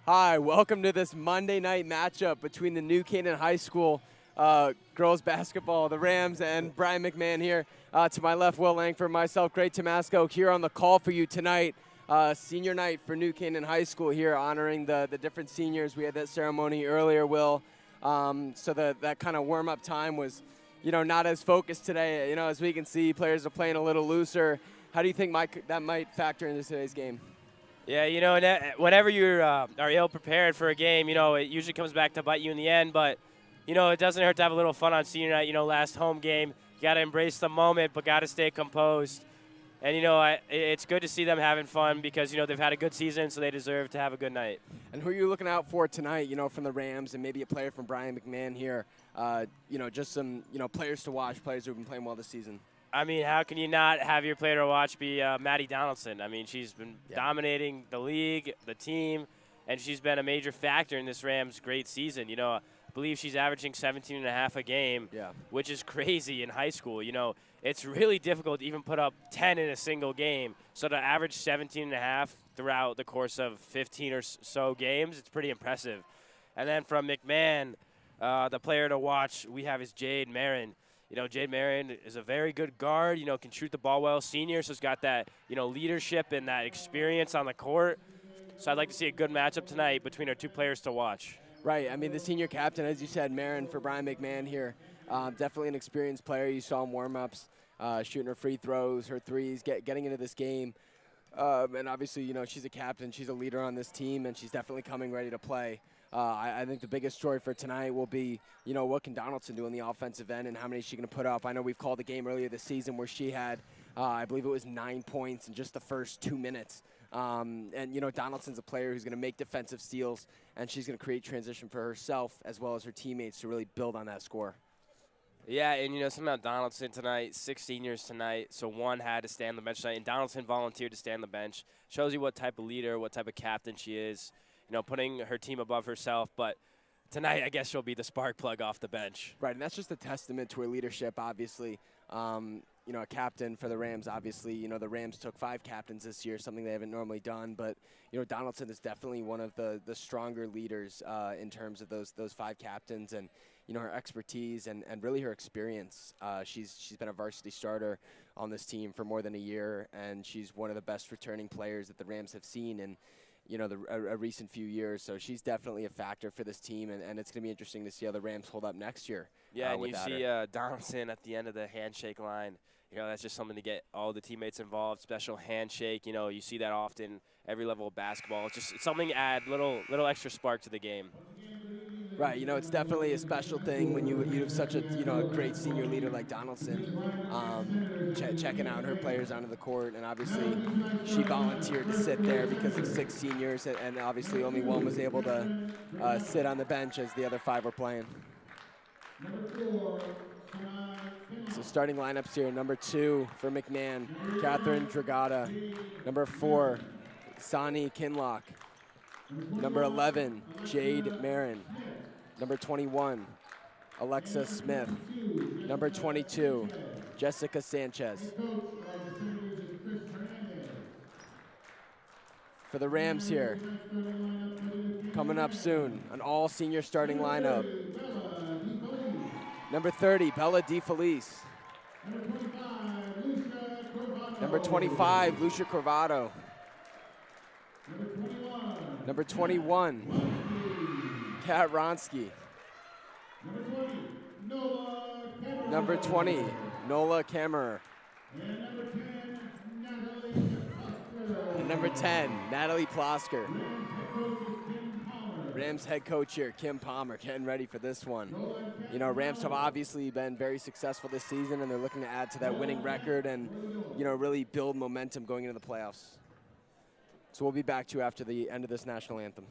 Hi, welcome to this Monday night matchup between the New Canaan High School girls basketball, the Rams, and Brien McMahon here. To my left, Will Langford, myself, Gray Tomasco, here on the call for you tonight. Senior night for New Canaan High School here, honoring the different seniors. We had that ceremony earlier, Will. So that kind of warm-up time was, not as focused today. As we can see, players are playing a little looser. How do you think that might factor into today's game? Yeah, whenever you are ill-prepared for a game, it usually comes back to bite you in the end. But, it doesn't hurt to have a little fun on senior night. Last home game, you got to embrace the moment, but got to stay composed. And, it's good to see them having fun because, they've had a good season, so they deserve to have a good night. And who are you looking out for tonight, from the Rams and maybe a player from Brien McMahon here? Just some, players to watch, players who have been playing well this season. I mean, how can you not have your player to watch be Maddie Donaldson? I mean, she's been dominating the league, the team, and she's been a major factor in this Rams' great season. I believe she's averaging 17 and a half a game, which is crazy in high school. It's really difficult to even put up 10 in a single game. So to average 17 and a half throughout the course of 15 or so games, it's pretty impressive. And then from McMahon, the player to watch we have is Jade Marin. Jade Marin is a very good guard, can shoot the ball well. Senior, so he's got that, leadership and that experience on the court. So I'd like to see a good matchup tonight between our two players to watch. Right. I mean, the senior captain, as you said, Marin for Brien McMahon here. Definitely an experienced player. You saw him warm-ups, shooting her free throws, her threes, getting into this game. And obviously, she's a captain. She's a leader on this team, and she's definitely coming ready to play. I think the biggest story for tonight will be, what can Donaldson do on the offensive end and how many is she going to put up? I know we've called a game earlier this season where she had, I believe it was 9 points in just the first 2 minutes. And, Donaldson's a player who's going to make defensive steals, and she's going to create transition for herself as well as her teammates to really build on that score. Yeah, and something about Donaldson tonight, 6 seniors tonight, so one had to stay on the bench tonight, and Donaldson volunteered to stay on the bench. Shows you what type of leader, what type of captain she is. Putting her team above herself. But tonight, I guess she'll be the spark plug off the bench. Right, and that's just a testament to her leadership, obviously. A captain for the Rams, obviously. The Rams took 5 captains this year, something they haven't normally done. But, Donaldson is definitely one of the stronger leaders in terms of those 5 captains and, her expertise and really her experience. She's been a varsity starter on this team for more than a year, and she's one of the best returning players that the Rams have seen in a recent few years. So she's definitely a factor for this team, and it's going to be interesting to see how the Rams hold up next year. Yeah, and you see Donaldson at the end of the handshake line. That's just something to get all the teammates involved, special handshake. You see that often every level of basketball. It's something to add, little extra spark to the game. Right, it's definitely a special thing when you have such a great senior leader like Donaldson, checking out her players onto the court, and obviously she volunteered to sit there because of 6 seniors, and obviously only one was able to sit on the bench as the other 5 were playing. So starting lineups here: number 2 for McMahon, Catherine Dragata; number 4, Sani Kinlock; number 11, Jade Marin; number 21, Alexa Smith; number 22, Jessica Sanchez. For the Rams here, coming up soon, an all-senior starting lineup. Number 30, Bella DeFelice. Number 25, Lucia Corvado. Number 21, Kat Ronsky. Number 20, Nola Kammerer. And number 10, Natalie Plosker. Rams head coach here, Kim Palmer, getting ready for this one. Rams have obviously been very successful this season, and they're looking to add to that winning record and, really build momentum going into the playoffs. So we'll be back to you after the end of this national anthem.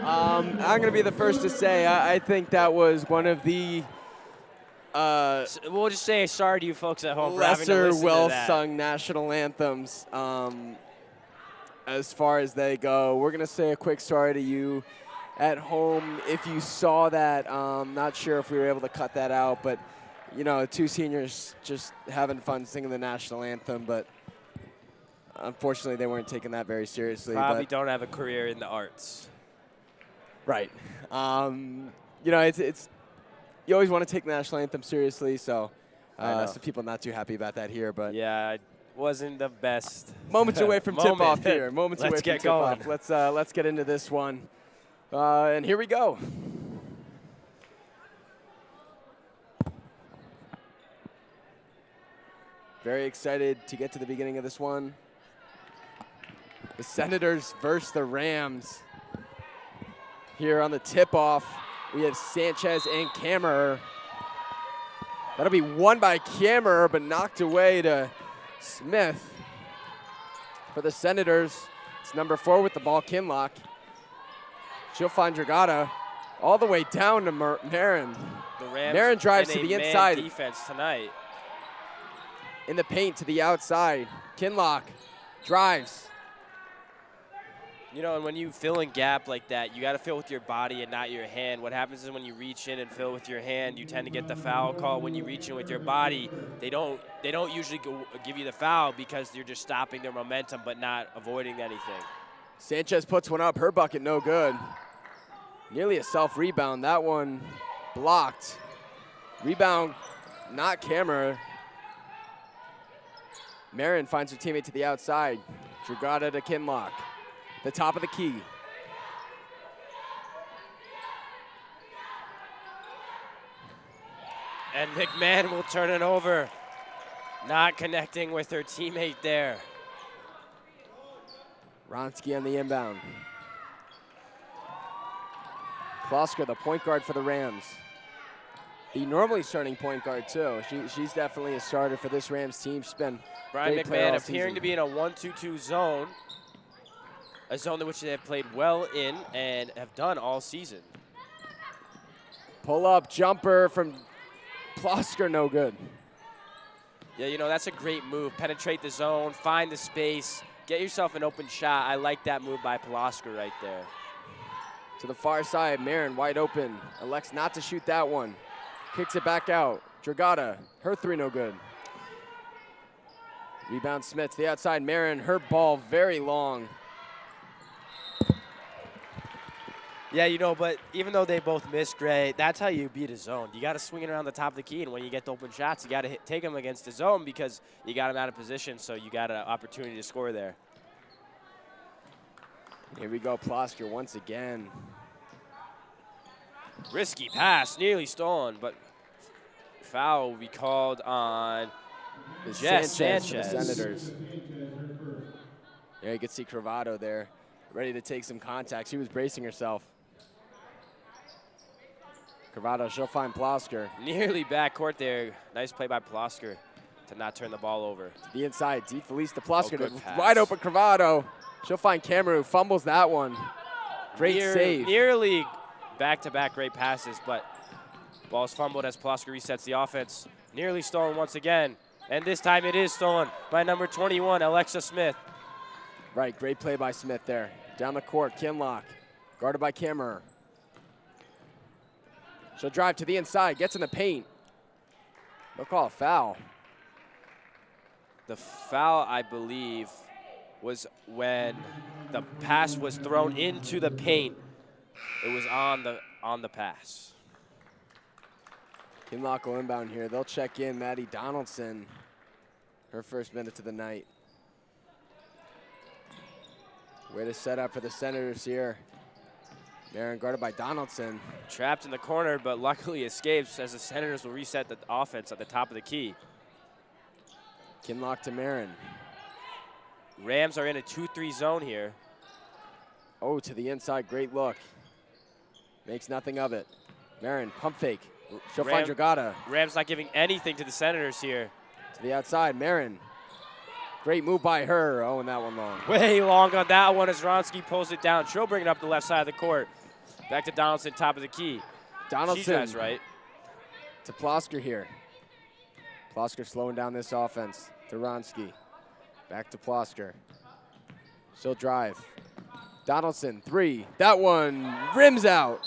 I'm going to be the first to say I think that was one of the We'll just say sorry to you folks at home for having to lesser listen to that. well-sung national anthems as far as they go. We're going to say a quick sorry to you at home if you saw that. Not sure if we were able to cut that out, but, you know, two seniors just having fun singing the national anthem, but unfortunately they weren't taking that very seriously. Probably don't have a career in the arts. Right. You know, it's you always want to take the national anthem seriously, so some people not too happy about that here. But yeah, it wasn't the best. Moments away from tip-off here. Moments away from get going. tip-off. Let's get into this one. And here we go. Very excited to get to the beginning of this one. The Senators versus the Rams. Here on the tip-off, we have Sanchez and Kammerer. That'll be won by Kammerer, but knocked away to Smith. For the Senators, it's number 4 with the ball, Kinlock. She'll find Dragata all the way down to Marin. The Rams Marin drives to the inside. Defense tonight. In the paint to the outside. Kinlock drives. You know, and when you fill in gap like that, you got to fill with your body and not your hand. What happens is when you reach in and fill with your hand, you tend to get the foul call. When you reach in with your body, they don't usually give you the foul because you're just stopping their momentum but not avoiding anything. Sanchez puts one up. Her bucket no good. Nearly a self-rebound. That one blocked. Rebound, not Kammerer. Marin finds her teammate to the outside. Dragata to Kinlock. The top of the key. And McMahon will turn it over. Not connecting with her teammate there. Ronsky on the inbound. Klosker, the point guard for the Rams. The normally starting point guard, too. She's definitely a starter for this Rams team. She's been Brien great player all McMahon appearing season. to be in a 1-2-2 zone. A zone in which they have played well in and have done all season. Pull-up jumper from Klosker, no good. Yeah, you know, that's a great move. Penetrate the zone, find the space, get yourself an open shot. I like that move by Pulaski right there. To the far side, Marin wide open. Elects not to shoot that one. Kicks it back out. Dragata, her 3 no good. Rebound Smith to the outside. Marin, her ball very long. Yeah, you know, but even though they both missed, Gray, that's how you beat a zone. You got to swing it around the top of the key, and when you get the open shots, you got to take them against the zone because you got them out of position, so you got an opportunity to score there. Here we go, Plosker once again. Risky pass, nearly stolen, but foul will be called on Jess Sanchez. For the Senators. Yeah, you can see Cravado there, ready to take some contact. She was bracing herself. Cravado, she'll find Plosker. Nearly backcourt there. Nice play by Plosker to not turn the ball over. To the inside, deep Felice to Plosker. Good Wide open Cravado. She'll find Kammerer, fumbles that one. Great save. Nearly back-to-back great passes, but ball's fumbled as Plosker resets the offense. Nearly stolen once again, and this time it is stolen by number 21, Alexa Smith. Right, great play by Smith there. Down the court, Kinlock, guarded by Kammerer. She'll drive to the inside, gets in the paint. They'll call a foul. The foul, I believe, was when the pass was thrown into the paint. It was on the pass. Kinlock will inbound here. They'll check in Maddie Donaldson, her first minute of the night. Way to set up for the Senators here. Marin guarded by Donaldson. Trapped in the corner, but luckily escapes as the Senators will reset the offense at the top of the key. Kinlock to Marin. Rams are in a 2-3 zone here. Oh, to the inside, great look. Makes nothing of it. Marin, pump fake. She'll find Dragata. Rams not giving anything to the Senators here. To the outside, Marin. Great move by her. Oh, and that one long. Way long on that one as Wronski pulls it down. She'll bring it up the left side of the court. Back to Donaldson, top of the key. Donaldson. She drives right. To Plosker here. Plosker slowing down this offense to Wronski. Back to Plosker. She'll drive. Donaldson, 3. That one rims out.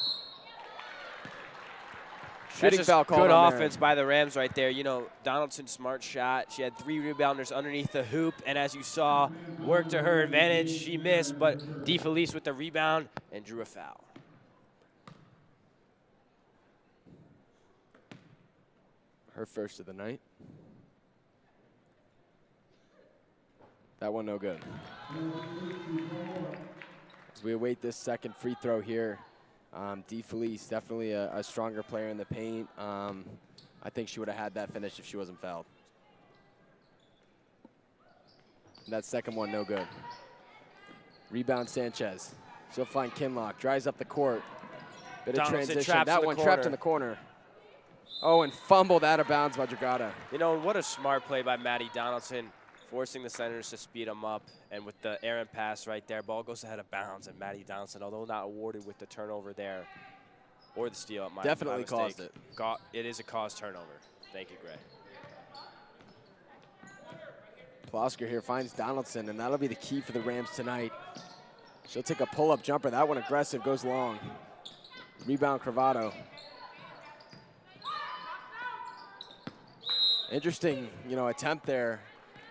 Shooting That's foul just call. good on offense by the Rams right there. You know, Donaldson, smart shot. She had 3 rebounders underneath the hoop, and as you saw, worked to her advantage. She missed, but DeFelice with the rebound and drew a foul. Her first of the night. That one no good. As we await this second free throw here, DeFelice, definitely a stronger player in the paint. I think she would have had that finish if she wasn't fouled. And that second one, no good. Rebound Sanchez. She'll find Kinlock, drives up the court. Bit of transition. That one trapped in the corner. Oh, and fumbled out of bounds by Dragata. You know, what a smart play by Maddie Donaldson, forcing the Senators to speed them up. And with the errant pass right there, ball goes ahead of bounds. And Maddie Donaldson, although not awarded with the turnover there, or the steal, definitely caused it. It is a caused turnover. Thank you, Gray. Plosker here finds Donaldson, and that'll be the key for the Rams tonight. She'll take a pull-up jumper. That one aggressive, goes long. Rebound, Cravado. Interesting, you know, attempt there.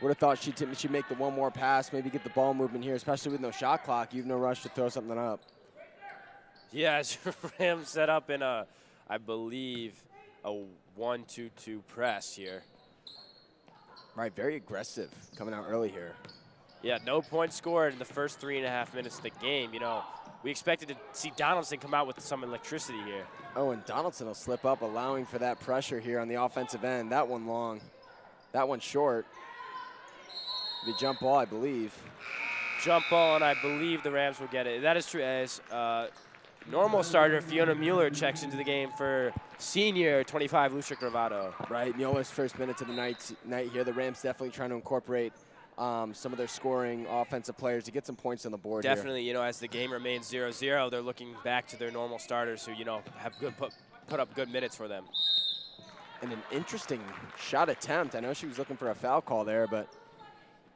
Would have thought she'd make the one more pass, maybe get the ball movement here, especially with no shot clock. You have no rush to throw something up. Yeah, Rams set up in a, I believe, a 1-2-2 press here. Right, very aggressive coming out early here. Yeah, no points scored in the first 3.5 minutes of the game. You know, we expected to see Donaldson come out with some electricity here. Oh, and Donaldson will slip up, allowing for that pressure here on the offensive end. That one long, that one short. The jump ball, I believe. Jump ball, and I believe the Rams will get it. That is true, as normal starter Fiona Mueller checks into the game for senior 25 Lucia Cravado. Right, Mueller's first minute of the night here. The Rams definitely trying to incorporate some of their scoring offensive players to get some points on the board. Definitely, you know, as the game remains 0-0, they're looking back to their normal starters who, you know, have put up good minutes for them. And an interesting shot attempt. I know she was looking for a foul call there, but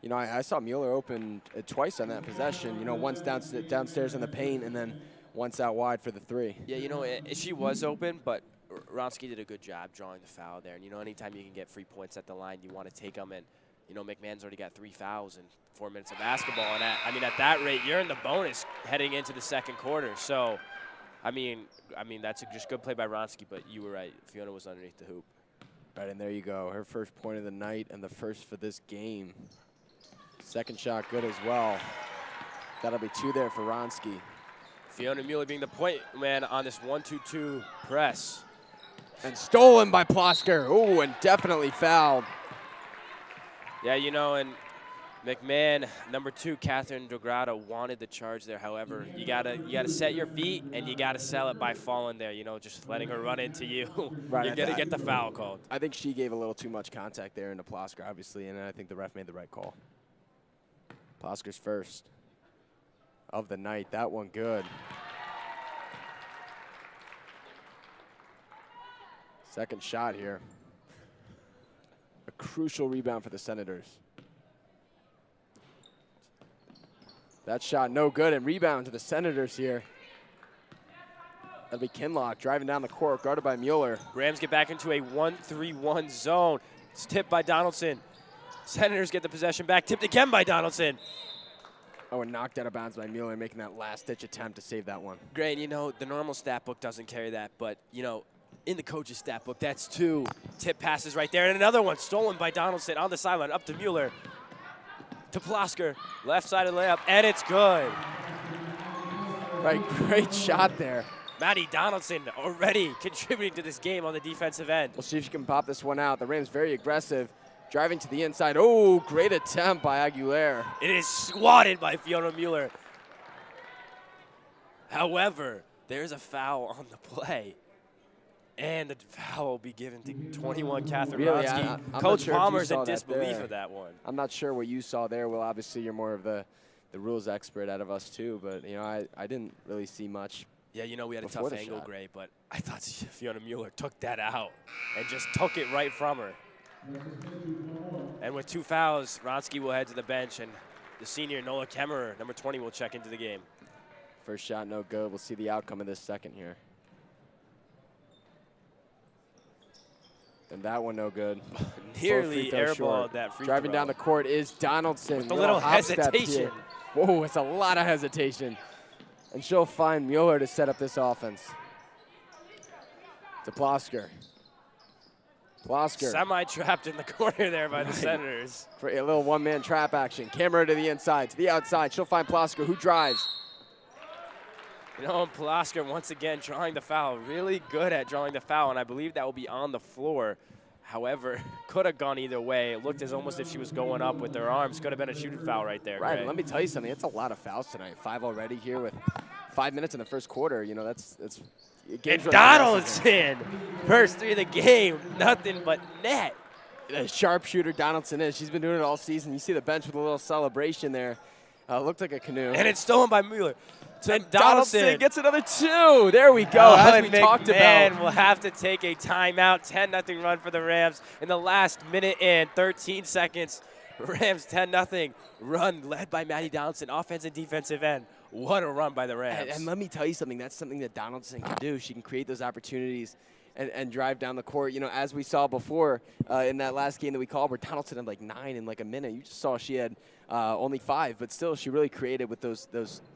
you know, I saw Mueller open twice on that possession. You know, once downstairs in the paint, and then once out wide for the 3. Yeah, you know, she was open, but Wronski did a good job drawing the foul there. And, you know, anytime you can get free points at the line, you want to take them. And, you know, McMahon's already got 3 fouls in 4 minutes of basketball. And, at that rate, you're in the bonus heading into the second quarter. So, I mean, that's just good play by Wronski, but you were right. Fiona was underneath the hoop. Right, and there you go. Her first point of the night and the first for this game. Second shot good as well. That'll be 2 there for Wronski. Fiona Mueller being the point man on this 1-2-2 press. And stolen by Plosker. Ooh, and definitely fouled. Yeah, you know, and McMahon, number 2, Catherine Dragata, wanted the charge there. However, you gotta set your feet, and you gotta sell it by falling there. You know, just letting her run into you. Right, You're gonna get the foul called. I think she gave a little too much contact there into Plosker, obviously, and I think the ref made the right call. Plosker's first of the night. That one good. Second shot here. A crucial rebound for the Senators. That shot no good, and rebound to the Senators here. That'll be Kinlock driving down the court, guarded by Mueller. Rams get back into a 1-3-1 zone. It's tipped by Donaldson. Senators get the possession back, tipped again by Donaldson. Oh, and knocked out of bounds by Mueller, making that last-ditch attempt to save that one. Great, you know, the normal stat book doesn't carry that, but, you know, in the coach's stat book, that's 2 tip passes right there, and another one stolen by Donaldson on the sideline, up to Mueller, to Plosker, left side of the layup, and it's good. Right, great shot there. Maddie Donaldson already contributing to this game on the defensive end. We'll see if she can pop this one out. The Rams very aggressive, driving to the inside. Oh, great attempt by Aguilera. It is swatted by Fiona Mueller. However, there's a foul on the play. And the foul will be given to 21 Catherine Really, Rodsky. I'm Coach not sure if you Palmer's saw in that disbelief there. of that one. I'm not sure what you saw there. Well, obviously you're more of the rules expert out of us too, but I didn't really see much. Yeah, we had a Before tough the angle, shot. Gray, but I thought Fiona Mueller took that out and just took it right from her. And with 2 fouls, Rodsky will head to the bench, and the senior Nola Kemmerer, number 20, will check into the game. First shot no good. We'll see the outcome of this second here. And that one no good. Nearly airballed that free Driving throw. down the court is Donaldson. With a little hop step hesitation. here. Whoa, it's a lot of hesitation. And she'll find Mueller to set up this offense. To Plosker. Plosker. Semi-trapped in the corner there by the Senators. For a little one-man trap action. Camera to the inside, to the outside. She'll find Plosker, who drives. Plosker once again drawing the foul. Really good at drawing the foul, and I believe that will be on the floor. However, could have gone either way. It looked as almost if she was going up with her arms. Could have been a shooting foul right there. Right, Gray. let me tell you something. It's a lot of fouls tonight. 5 already here with 5 minutes in the first quarter. That's and Donaldson, first 3 of the game, nothing but net. A sharpshooter Donaldson is. She's been doing it all season. You see the bench with a little celebration there. Looked like a canoe. And it's stolen by Mueller. And Donaldson gets another 2. There we go, as we talked about. And will have to take a timeout. 10-0 run for the Rams in the last minute and 13 seconds. Rams 10-0 run led by Maddie Donaldson, offense and defensive end. What a run by the Rams. And let me tell you something. That's something that Donaldson can do. She can create those opportunities and drive down the court. As we saw before in that last game that we called where Donaldson had like 9 in like a minute. You just saw she had only 5, but still she really created with those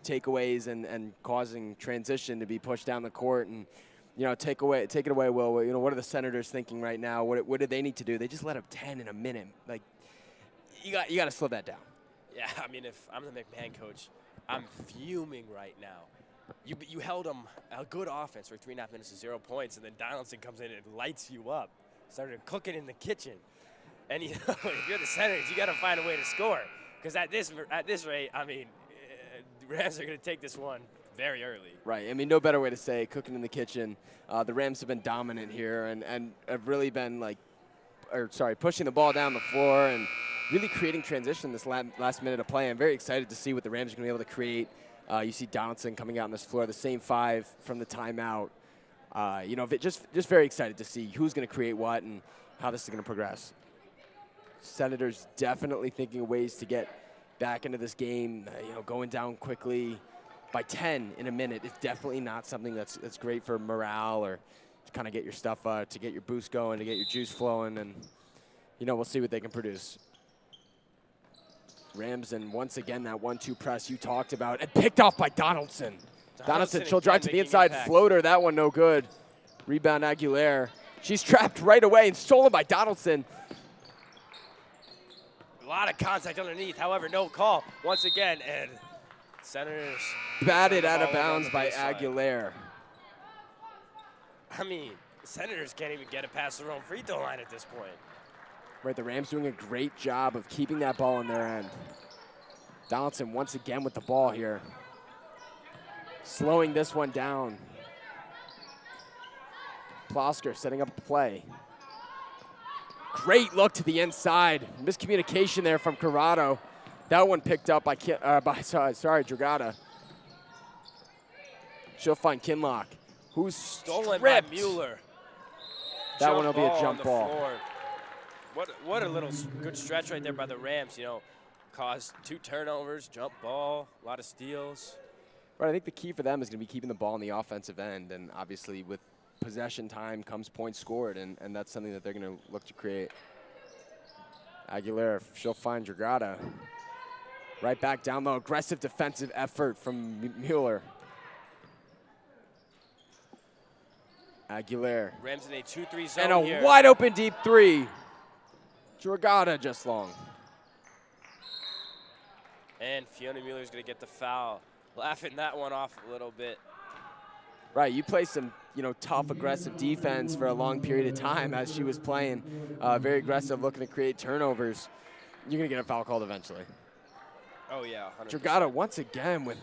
takeaways and causing transition to be pushed down the court. And, take it away, Will. What are the Senators thinking right now? What do they need to do? They just let up 10 in a minute. Like, you got to slow that down. Yeah, I mean, if I'm the McMahon coach, I'm fuming right now. You held them a good offense for 3.5 minutes to 0 points, and then Donaldson comes in and lights you up. Started cooking in the kitchen. And, if you're the Senators, you got to find a way to score. Because at this rate, I mean, the Rams are going to take this one very early. Right. I mean, no better way to say cooking in the kitchen. The Rams have been dominant here and have really been pushing the ball down the floor and really creating transition this last minute of play. I'm very excited to see what the Rams are going to be able to create. You see Donaldson coming out on this floor, the same 5 from the timeout. Just very excited to see who's going to create what and how this is going to progress. Senators definitely thinking of ways to get back into this game. Going down quickly by 10 in a minute is definitely not something that's great for morale or to kind of get your stuff, to get your boost going, to get your juice flowing, and we'll see what they can produce. Rams, and once again that 1-2 press you talked about, and picked off by Donaldson. Donaldson, she'll drive to the inside, floater, that one no good. Rebound Aguilera. She's trapped right away and stolen by Donaldson. A lot of contact underneath, however, no call once again, and Senators batted out of bounds by Aguilera. I mean, the Senators can't even get it past their own free throw line at this point. Right, the Rams doing a great job of keeping that ball in their end. Donaldson once again with the ball here. Slowing this one down. Plosker setting up a play. Great look to the inside. Miscommunication there from Corrado. That one picked up by Dragata. She'll find Kinlock, who's stolen stripped. by Mueller. That one will be a jump ball. Floor. What a little good stretch right there by the Rams, caused 2 turnovers, jump ball, a lot of steals. Right, I think the key for them is going to be keeping the ball on the offensive end, and obviously with possession time comes points scored, and that's something that they're going to look to create. Aguilera, she'll find Dragata. Right back down low, aggressive defensive effort from Mueller. Aguilera. Rams in a 2-3 zone and a here. wide open deep 3. Dragata just long. And Fiona Mueller's going to get the foul. Laughing that one off a little bit. Right, you play some, tough, aggressive defense for a long period of time as she was playing. Very aggressive, looking to create turnovers. You're going to get a foul called eventually. Oh, yeah, 100%. Dragata once again with,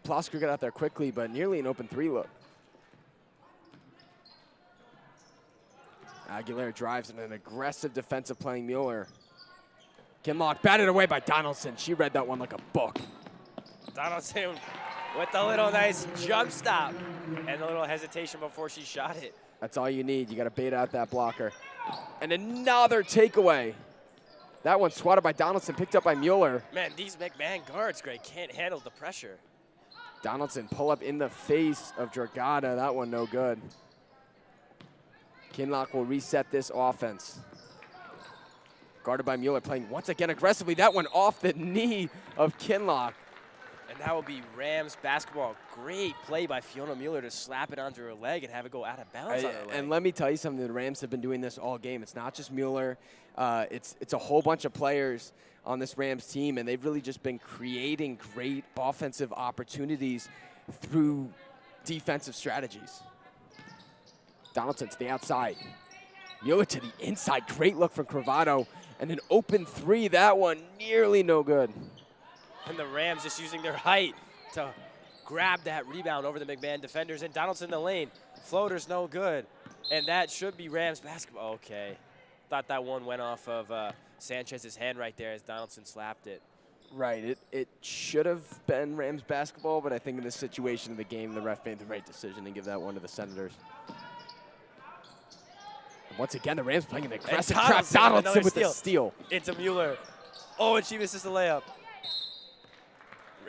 Plosker got out there quickly, but nearly an open 3 look. Aguilera drives in an aggressive defensive playing Mueller. Kinlock batted away by Donaldson. She read that one like a book. Donaldson with the little nice jump stop and a little hesitation before she shot it. That's all you need. You got to bait out that blocker. And another takeaway. That one swatted by Donaldson, picked up by Mueller. Man, these McMahon guards, Greg, can't handle the pressure. Donaldson pull up in the face of Dragata. That one no good. Kinlock will reset this offense. Guarded by Mueller, playing once again aggressively. That one off the knee of Kinlock. And that will be Rams basketball. Great play by Fiona Mueller to slap it onto her leg and have it go out of bounds on her leg. And let me tell you something, the Rams have been doing this all game. It's not just Mueller. It's a whole bunch of players on this Rams team, and they've really just been creating great offensive opportunities through defensive strategies. Donaldson to the outside. Mueller to the inside. Great look from Cravado. And an open three. That one nearly no good. And the Rams just using their height to grab that rebound over the McMahon defenders. And Donaldson in the lane. Floater's no good. And that should be Rams basketball. Okay. Thought that one went off of Sanchez's hand right there as Donaldson slapped it. Right. It should have been Rams basketball, but I think in this situation of the game, the ref made the right decision to give that one to the Senators. And once again, the Rams playing an aggressive trap. Donaldson with the steal. Into Mueller. Oh, and she misses the layup.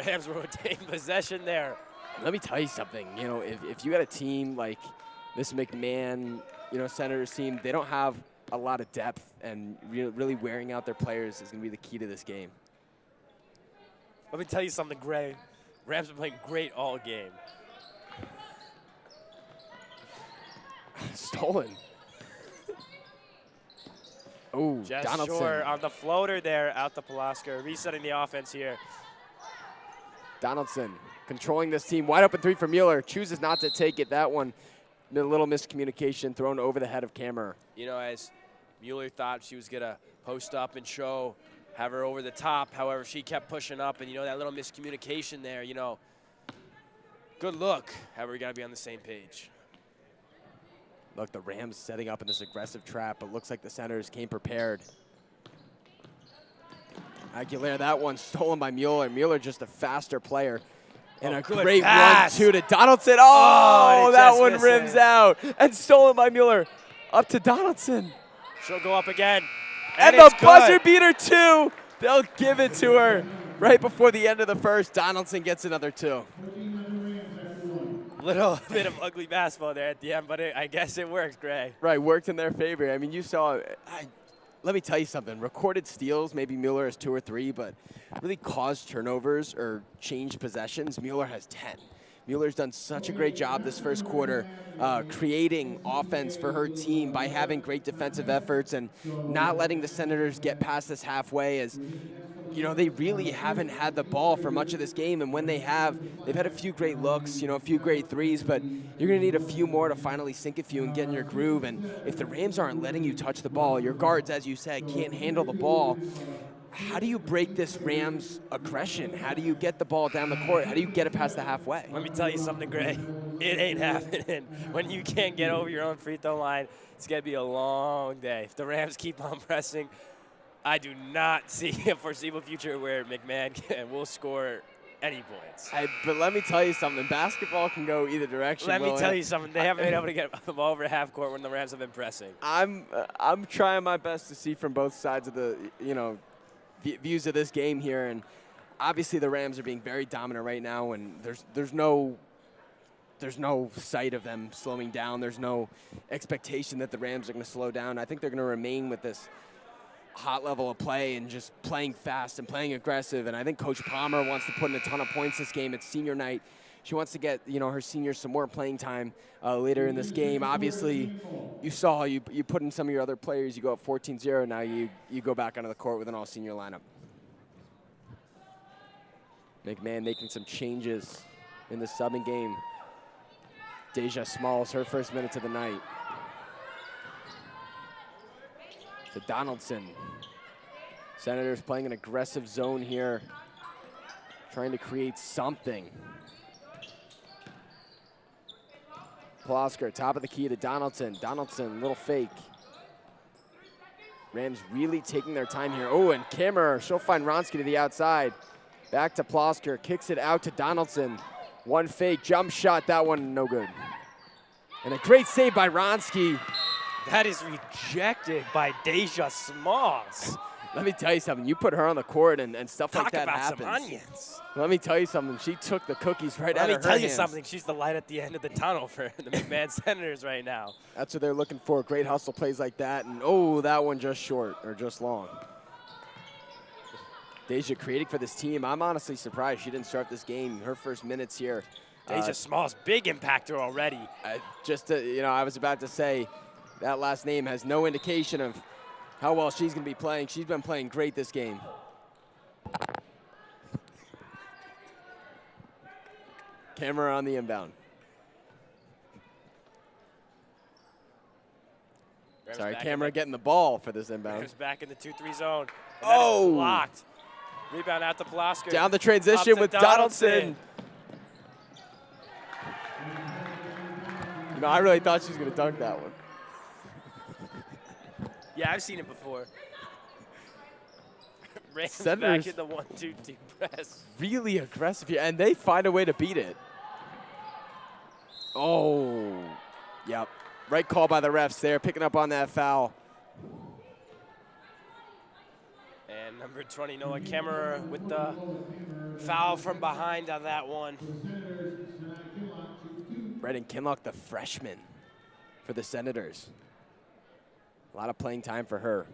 Rams rotate possession there. Let me tell you something. You know, if you got a team like this McMahon, Senators team, they don't have a lot of depth, and really wearing out their players is going to be the key to this game. Let me tell you something, Gray. Rams have been playing great all game. Stolen. Oh, Just Donaldson. short on the floater there out to Pulaska, resetting the offense here. Donaldson controlling this team. Wide open three for Mueller. Chooses not to take it. That one, a little miscommunication thrown over the head of Kammerer. As Mueller thought she was going to post up and have her over the top. However, she kept pushing up, and, that little miscommunication there, good look. However, we got to be on the same page. Look, the Rams setting up in this aggressive trap, but looks like the Senators came prepared. Aguilera, that one stolen by Mueller. Mueller just a faster player. And a great pass. run, too, to Donaldson. Oh, that one rims out. And stolen by Mueller. Up to Donaldson. She'll go up again. And the buzzer beater, too. They'll give it to her right before the end of the first. Donaldson gets another two. Little bit of ugly basketball there at the end, but I guess it works, Gray. Right, worked in their favor. I mean, you saw, let me tell you something. Recorded steals, maybe Mueller has 2 or 3, but really caused turnovers or changed possessions, Mueller has 10. Mueller's done such a great job this first quarter creating offense for her team by having great defensive efforts and not letting the Senators get past us halfway, as they really haven't had the ball for much of this game, and when they have, they've had a few great looks, a few great threes, but you're going to need a few more to finally sink a few and get in your groove. And if the Rams aren't letting you touch the ball, your guards, as you said, can't handle the ball. How do you break this Rams aggression? How do you get the ball down the court? How do you get it past the halfway? Let me tell you something, Gray. It ain't happening. When you can't get over your own free throw line, it's going to be a long day. If the Rams keep on pressing, I do not see a foreseeable future where McMahon will score any points. But let me tell you something. Basketball can go either direction. Let me tell you something. They haven't been able to get the ball over half court when the Rams have been pressing. I'm trying my best to see from both sides of the views of this game here, and obviously the Rams are being very dominant right now, and there's no sight of them slowing down. There's no expectation that the Rams are going to slow down. I think they're going to remain with this hot level of play and just playing fast and playing aggressive. And I think Coach Palmer wants to put in a ton of points this game. It's senior night. She wants to get her seniors some more playing time later in this game. Obviously, you saw you put in some of your other players. You go up 14-0. Now you go back onto the court with an all-senior lineup. McMahon making some changes in the subbing game. Deja Smalls, her first minutes of the night. To Donaldson. Senators playing an aggressive zone here, trying to create something. Plosker, top of the key to Donaldson. Donaldson, little fake. Rams really taking their time here. Oh, and Kimmer, she'll find Ronsky to the outside. Back to Plosker, kicks it out to Donaldson. One fake jump shot, that one no good. And a great save by Ronsky. That is rejected by Deja Smalls. Let me tell you something. You put her on the court and stuff like that happens. Talk about some onions. Let me tell you something. She took the cookies right out of her hands. Let me tell you something. She's the light at the end of the tunnel for the McMahon Senators right now. That's what they're looking for. Great hustle plays like that. And, oh, that one just short or just long. Deja creating for this team. I'm honestly surprised she didn't start this game. Her first minutes here. Deja Smalls, big impactor already. I was about to say that last name has no indication of how well she's going to be playing. She's been playing great this game. Camera on the inbound. Sorry, camera getting the ball for this inbound. Rams back in the 2-3 zone. Oh! Blocked. Rebound out to Plosker. Down the transition with Donaldson. I really thought she was going to dunk that one. Yeah, I've seen it before. Rams Senators back in the 1-2 deep press. Really aggressive here, and they find a way to beat it. Oh, yep. Right call by the refs there, picking up on that foul. And number 20, Noah Kemmerer with the foul from behind on that one. Brendan Kinlock, the freshman for the Senators. A lot of playing time for her.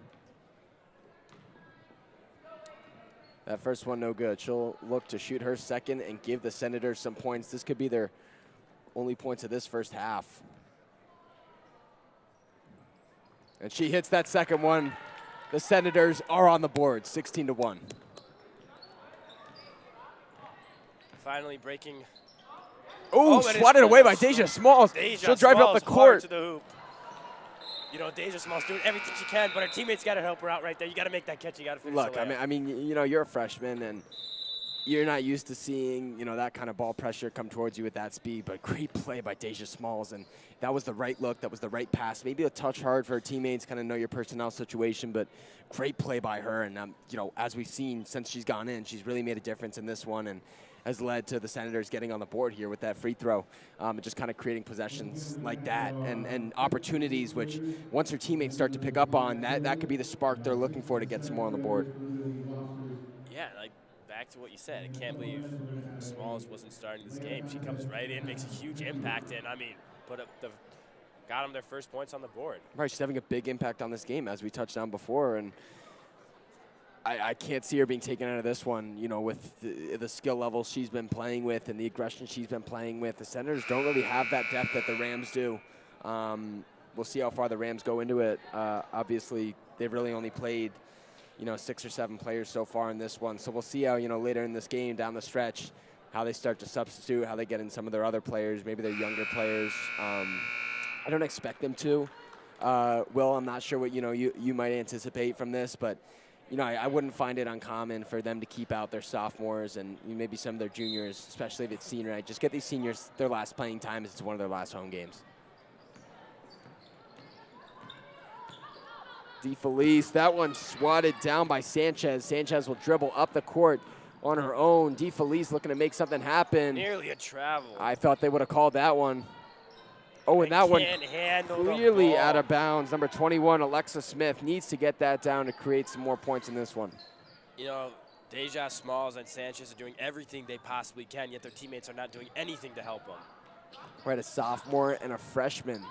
That first one no good. She'll look to shoot her second and give the Senators some points. This could be their only points of this first half. And she hits that second one. The Senators are on the board, 16-1. Finally breaking. Ooh, swatted away by Deja Smalls. She'll drive up the court. To the hoop. You know, Deja Smalls doing everything she can, but her teammates got to help her out right there. You got to make that catch. You got to finish. Look, I mean, you're a freshman, and you're not used to seeing, that kind of ball pressure come towards you at that speed. But great play by Deja Smalls, and that was the right look. That was the right pass. Maybe a touch hard for her teammates, kind of know your personnel situation, but great play by her. And as we've seen since she's gone in, she's really made a difference in this one, and has led to the Senators getting on the board here with that free throw, and just kind of creating possessions like that and opportunities which once her teammates start to pick up on, that could be the spark they're looking for to get some more on the board. Yeah, back to what you said. I can't believe Smalls wasn't starting this game. She comes right in, makes a huge impact, and got them their first points on the board. Right, she's having a big impact on this game, as we touched on before, and I can't see her being taken out of this one, with the skill level she's been playing with and the aggression she's been playing with. The Senators don't really have that depth that the Rams do. We'll see how far the Rams go into it. Obviously, they've really only played, 6 or 7 players so far in this one. So we'll see how, later in this game down the stretch, how they start to substitute, how they get in some of their other players, maybe their younger players. I don't expect them to. Will, I'm not sure what, you might anticipate from this, but I wouldn't find it uncommon for them to keep out their sophomores and maybe some of their juniors, especially if it's senior night. Just get these seniors their last playing time as it's one of their last home games. DeFelice, that one swatted down by Sanchez. Sanchez will dribble up the court on her own. DeFelice looking to make something happen. Nearly a travel. I thought they would have called that one. Oh, and that one clearly out of bounds. Number 21, Alexa Smith, needs to get that down to create some more points in this one. Deja Smalls and Sanchez are doing everything they possibly can, yet their teammates are not doing anything to help them. Right, a sophomore and a freshman.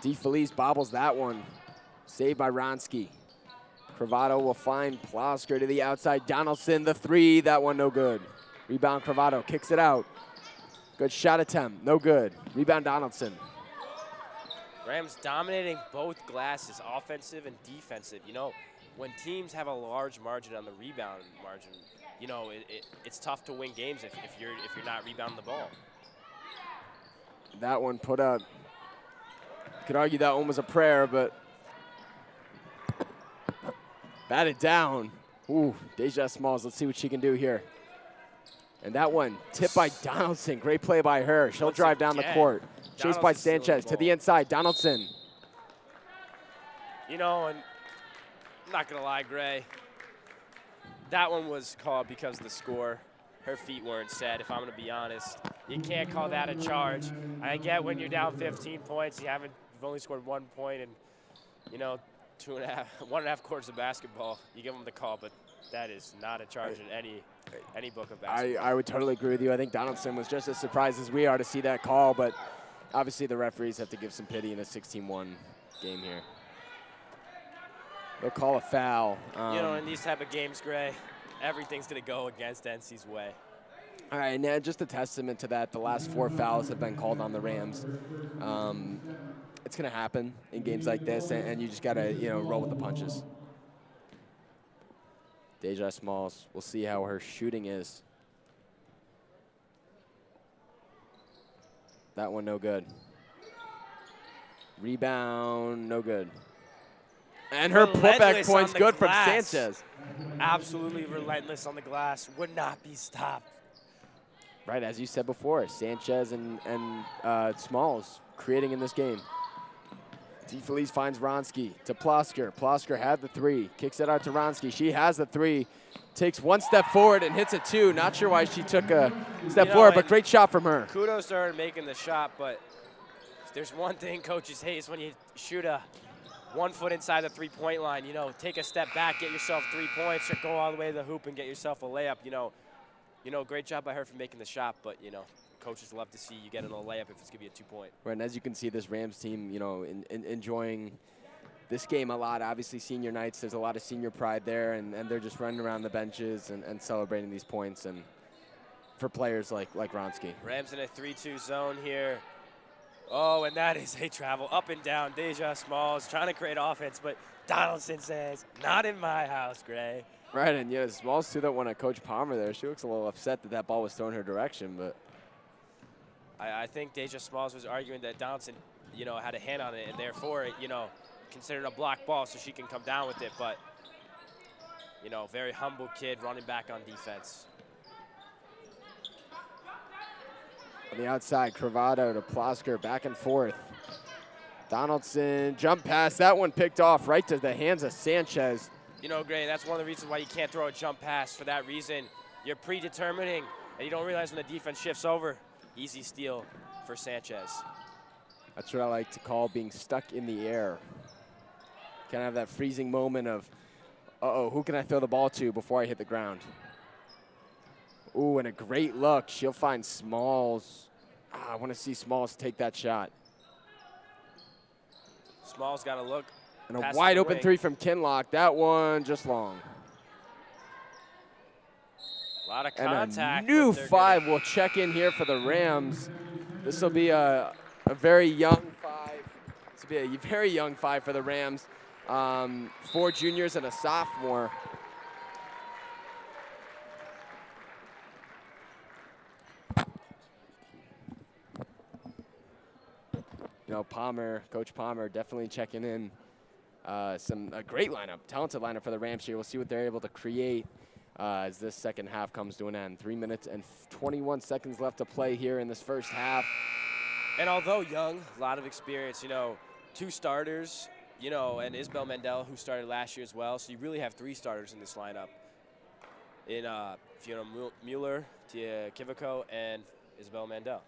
DeFelice bobbles that one. Saved by Ronsky. Cravato will find Plosker to the outside. Donaldson, the three. That one no good. Rebound, Cravato kicks it out. Good shot attempt, no good. Rebound, Donaldson. Rams dominating both glasses, offensive and defensive. When teams have a large margin on the rebound margin, it's tough to win games if you're not rebounding the ball. That one put up. You could argue that one was a prayer, but batted down. Ooh, Deja Smalls, let's see what she can do here. And that one tipped by Donaldson. Great play by her. She'll drive down the court. Chased by Sanchez to the inside. Donaldson. And I'm not going to lie, Gray. That one was called because of the score. Her feet weren't set, if I'm going to be honest. You can't call that a charge. I get when you're down 15 points, you've only scored 1 point and, you know, 1.5 quarters of basketball. You give them the call, but that is not a charge in any book of basketball. I would totally agree with you. I think Donaldson was just as surprised as we are to see that call, but obviously the referees have to give some pity in a 16-1 game here. They'll call a foul. You know, in these type of games, Gray, everything's going to go against NC's way. All right, and just a testament to that, the last 4 fouls have been called on the Rams. It's going to happen in games like this, and you just got to, you know, roll with the punches. Deja Smalls, we'll see how her shooting is. That one no good. Rebound, no good. And her putback point's good from Sanchez. Absolutely relentless on the glass. Would not be stopped. Right, as you said before, Sanchez and Smalls creating in this game. DeFelice finds Wronski to Plosker. Plosker had the 3, kicks it out to Wronski. She has the 3, takes 1 step forward and hits a 2. Not sure why she took a step forward, but great shot from her. Kudos to her making the shot, but if there's one thing coaches hate is when you shoot 1 foot inside the 3-point line. You know, take a step back, get yourself 3 points, or go all the way to the hoop and get yourself a layup. You know, great job by her for making the shot, but, you know, coaches love to see you get in a layup if it's going to be a 2-point. Right, and as you can see, this Rams team, you know, enjoying this game a lot. Obviously, senior nights, there's a lot of senior pride there, and they're just running around the benches and celebrating these points. And for players like Wronski. Rams in a 3-2 zone here. Oh, and that is a travel up and down. Deja Smalls trying to create offense, but Donaldson says, not in my house, Gray. Right, and yeah, Smalls threw that one at Coach Palmer there. She looks a little upset that ball was thrown her direction, but I think Deja Smalls was arguing that Donaldson, you know, had a hand on it, and therefore, you know, considered a block ball so she can come down with it. But, you know, very humble kid running back on defense. On the outside, Cravado to Plosker, back and forth. Donaldson, jump pass. That one picked off right to the hands of Sanchez. You know, Gray, that's one of the reasons why you can't throw a jump pass. For that reason, you're predetermining, and you don't realize when the defense shifts over. Easy steal for Sanchez. That's what I like to call being stuck in the air. Kind of have that freezing moment of, uh-oh, who can I throw the ball to before I hit the ground? Ooh, and a great look. She'll find Smalls. I want to see Smalls take that shot. Smalls got to look. And a wide open 3 from Kinlock. That one just long. A lot of contact. And a new 5 will check in here for the Rams. This will be a very young 5. This will be a very young 5 for the Rams. 4 juniors and a sophomore. You know, Coach Palmer definitely checking in. A great lineup, talented lineup for the Rams here. We'll see what they're able to create as this second half comes to an end. 3 minutes and 21 seconds left to play here in this first half. And although young, a lot of experience, you know, 2 starters, you know, and Isabel Mandel, who started last year as well. So you really have 3 starters in this lineup. In Fiona Mueller, Tia Kivico, and Isabel Mandel.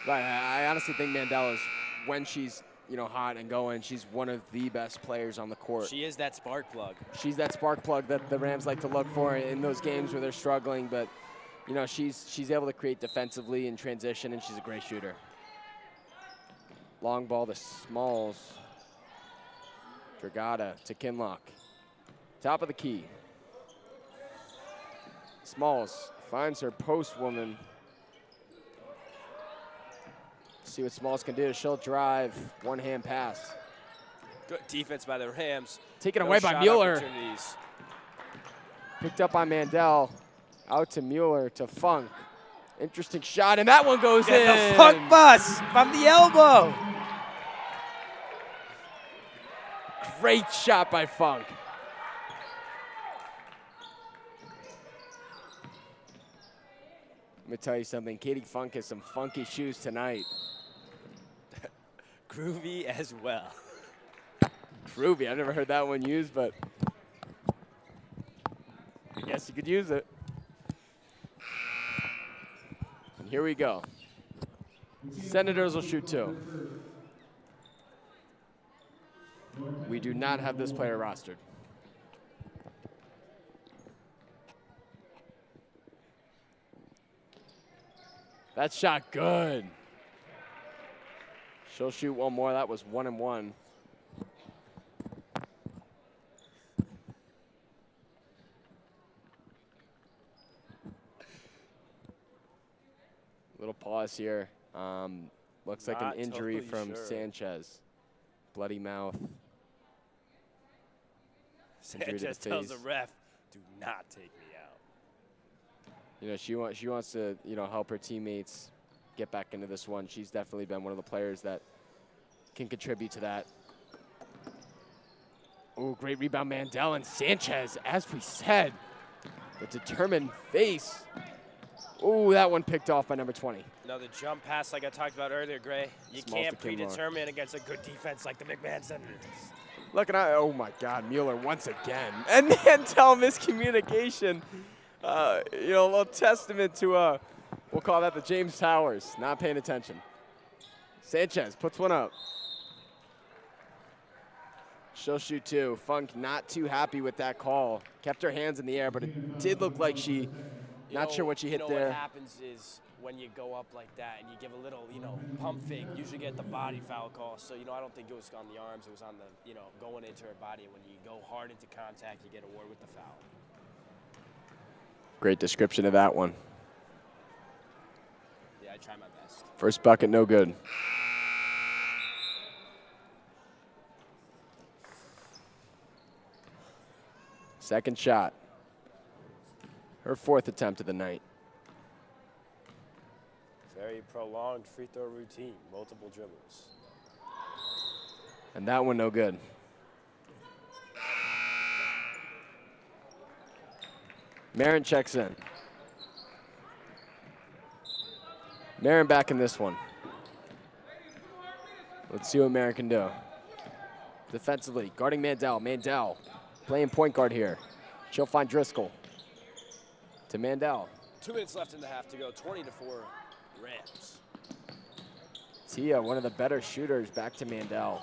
Right, I honestly think Mandel is, when she's, you know, hot and going, she's one of the best players on the court. She is that spark plug. She's that spark plug that the Rams like to look for in those games where they're struggling. But, you know, she's able to create defensively in transition, and she's a great shooter. Long ball to Smalls. Dragata to Kinlock. Top of the key. Smalls finds her post woman. See what Smalls can do. She'll drive. One-hand pass. Good defense by the Rams. Taken away by Mueller. Picked up by Mandel. Out to Mueller to Funk. Interesting shot, and that one goes in. The Funk bus from the elbow. Great shot by Funk. Let me tell you something. Katie Funk has some funky shoes tonight. Groovy as well. Groovy. I've never heard that one used, but guess you could use it. And here we go. Senators will shoot 2. We do not have this player rostered. That shot good. She'll shoot one more. That was 1 and 1. Little pause here. Looks like an injury from Sanchez. Bloody mouth. Sanchez tells the ref, "Do not take me out." You know, she wants to, you know, help her teammates get back into this one. She's definitely been one of the players that can contribute to that. Oh, great rebound, Mandel, and Sanchez, as we said, the determined face. Oh, that one picked off by number 20. Another jump pass like I talked about earlier, Gray. You can't predetermine against a good defense like the McMahon Senators. Look at that. Oh, my God. Mueller once again. And Mandel miscommunication. You know, a little testament to, we'll call that the James Towers. Not paying attention. Sanchez puts one up. She'll shoot 2. Funk not too happy with that call. Kept her hands in the air, but it did look like she, not sure what she hit there. What happens is when you go up like that and you give a little, pump fake, you usually get the body foul call. So, I don't think it was on the arms. It was on the, going into her body. And when you go hard into contact, you get awarded with the foul. Great description of that one. Yeah, I try my best. First bucket, no good. Second shot. Her 4th attempt of the night. Very prolonged free throw routine, multiple dribbles. And that one no good. Marin checks in. Marin back in this one. Let's see what Marin can do. Defensively, guarding Mandel. Mandel playing point guard here. She'll find Driscoll. To Mandel. 2 minutes left in the half to go, 20-4 Rams. Tia, one of the better shooters, back to Mandel.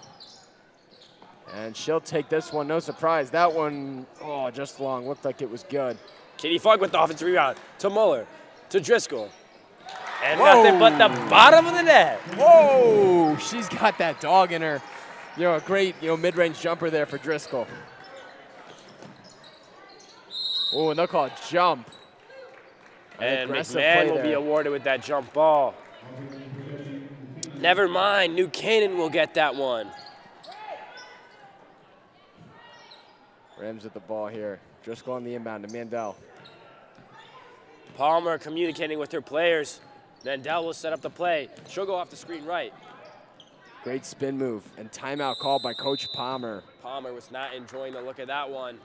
And she'll take this one, no surprise. That one, oh, just long, looked like it was good. Katie Fogg with the offensive rebound to Mueller, to Driscoll. And nothing but the bottom of the net. Whoa, she's got that dog in her. A great, mid-range jumper there for Driscoll. Oh, and they'll call it jump. And McMahon will be awarded with that jump ball. Never mind, New Canaan will get that one. Rams with the ball here. Driscoll on the inbound to Mandel. Palmer communicating with her players. Mandel will set up the play. She'll go off the screen right. Great spin move and timeout called by Coach Palmer. Palmer was not enjoying the look of that one.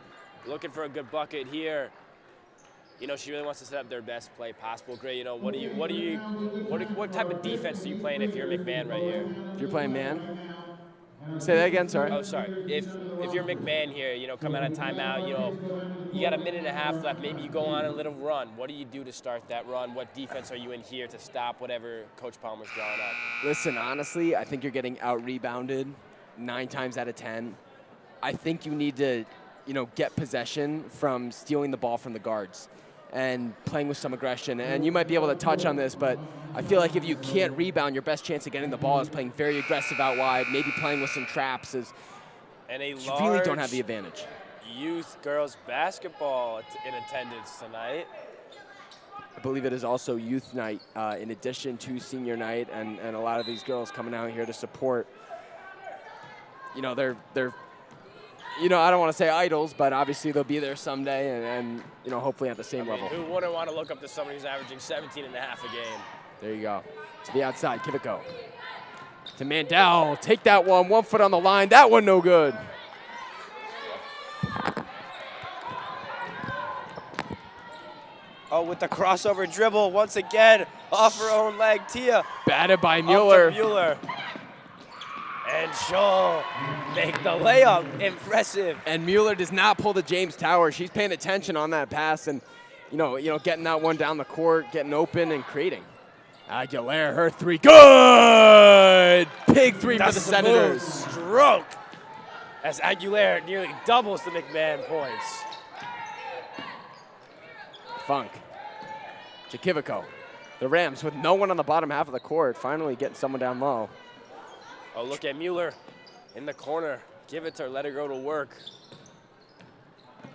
Looking for a good bucket here. She really wants to set up their best play possible. Gray, what type of defense are you playing if you're McMahon right here? If you're playing man? Say that again, sorry. Oh, sorry. If you're McMahon here, come out of timeout, you got a minute and a half left. Maybe you go on a little run. What do you do to start that run? What defense are you in here to stop whatever Coach Palmer's drawing up? Listen, honestly, I think you're getting out-rebounded 9 times out of 10. I think you need to, get possession from stealing the ball from the guards and playing with some aggression. And you might be able to touch on this, but I feel like if you can't rebound, your best chance of getting the ball is playing very aggressive out wide, maybe playing with some traps. You really don't have the advantage. Youth girls basketball in attendance tonight. I believe it is also youth night in addition to senior night, and a lot of these girls coming out here to support. They're I don't want to say idols, but obviously they'll be there someday and hopefully at the same level. Who wouldn't want to look up to somebody who's averaging 17 and a half a game? There you go. To the outside, give it go. To Mandel, take that one, 1 foot on the line. That one no good. Oh, with the crossover dribble once again off her own leg, Tia. Batted by Mueller. Mueller. And she'll make the layup. Impressive. And Mueller does not pull the James Tower. She's paying attention on that pass and, getting that one down the court, getting open and creating. Aguilera, her three, good! Big three for the Senators. Stroke as Aguilera nearly doubles the McMahon points. Funk to Kivico. The Rams with no one on the bottom half of the court, finally getting someone down low. Oh, look at Mueller in the corner. Give it to her, let her go to work.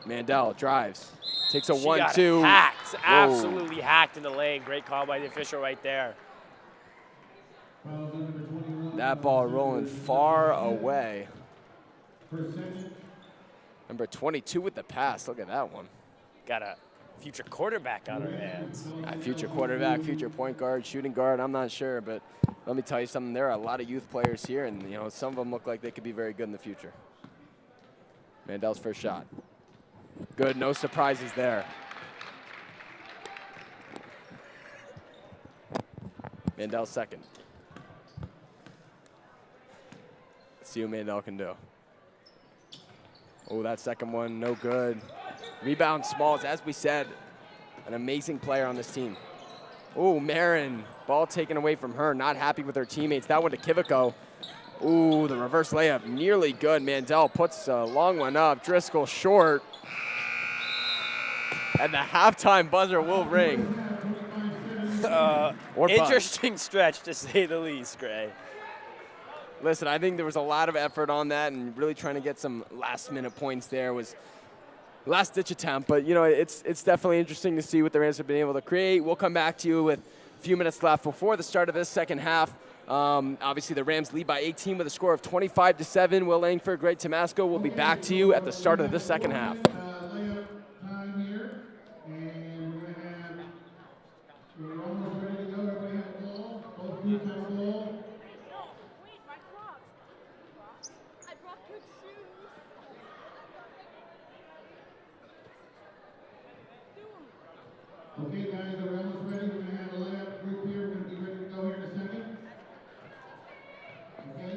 Mandel drives, takes a She 1-2. got hacked, absolutely hacked in the lane. Great call by the official right there. That ball rolling far away. Number 22 with the pass, look at that one. Got a future quarterback on her hands. Future quarterback, future point guard, shooting guard, I'm not sure, but let me tell you something, there are a lot of youth players here, and some of them look like they could be very good in the future. Mandel's first shot. Good, no surprises there. Mandel's second. Let's see what Mandel can do. Oh, that second one, no good. Rebound Smalls, as we said, an amazing player on this team. Oh, Marin, ball taken away from her, not happy with her teammates. That one to Kivico. Ooh, the reverse layup, nearly good. Mandel puts a long one up. Driscoll short. And the halftime buzzer will ring. Interesting stretch, to say the least, Gray. Listen, I think there was a lot of effort on that, and really trying to get some last-minute points there was last-ditch attempt. But, it's definitely interesting to see what the Rams have been able to create. We'll come back to you with a few minutes left before the start of this second half. Obviously, the Rams lead by 18 with a score of 25-7. Will Langford, Greg Tomasco will be back to you at the start of the second half. Okay, guys, are we almost ready? We're going to have a layup group here. We're going to be ready to go here in a second. Okay?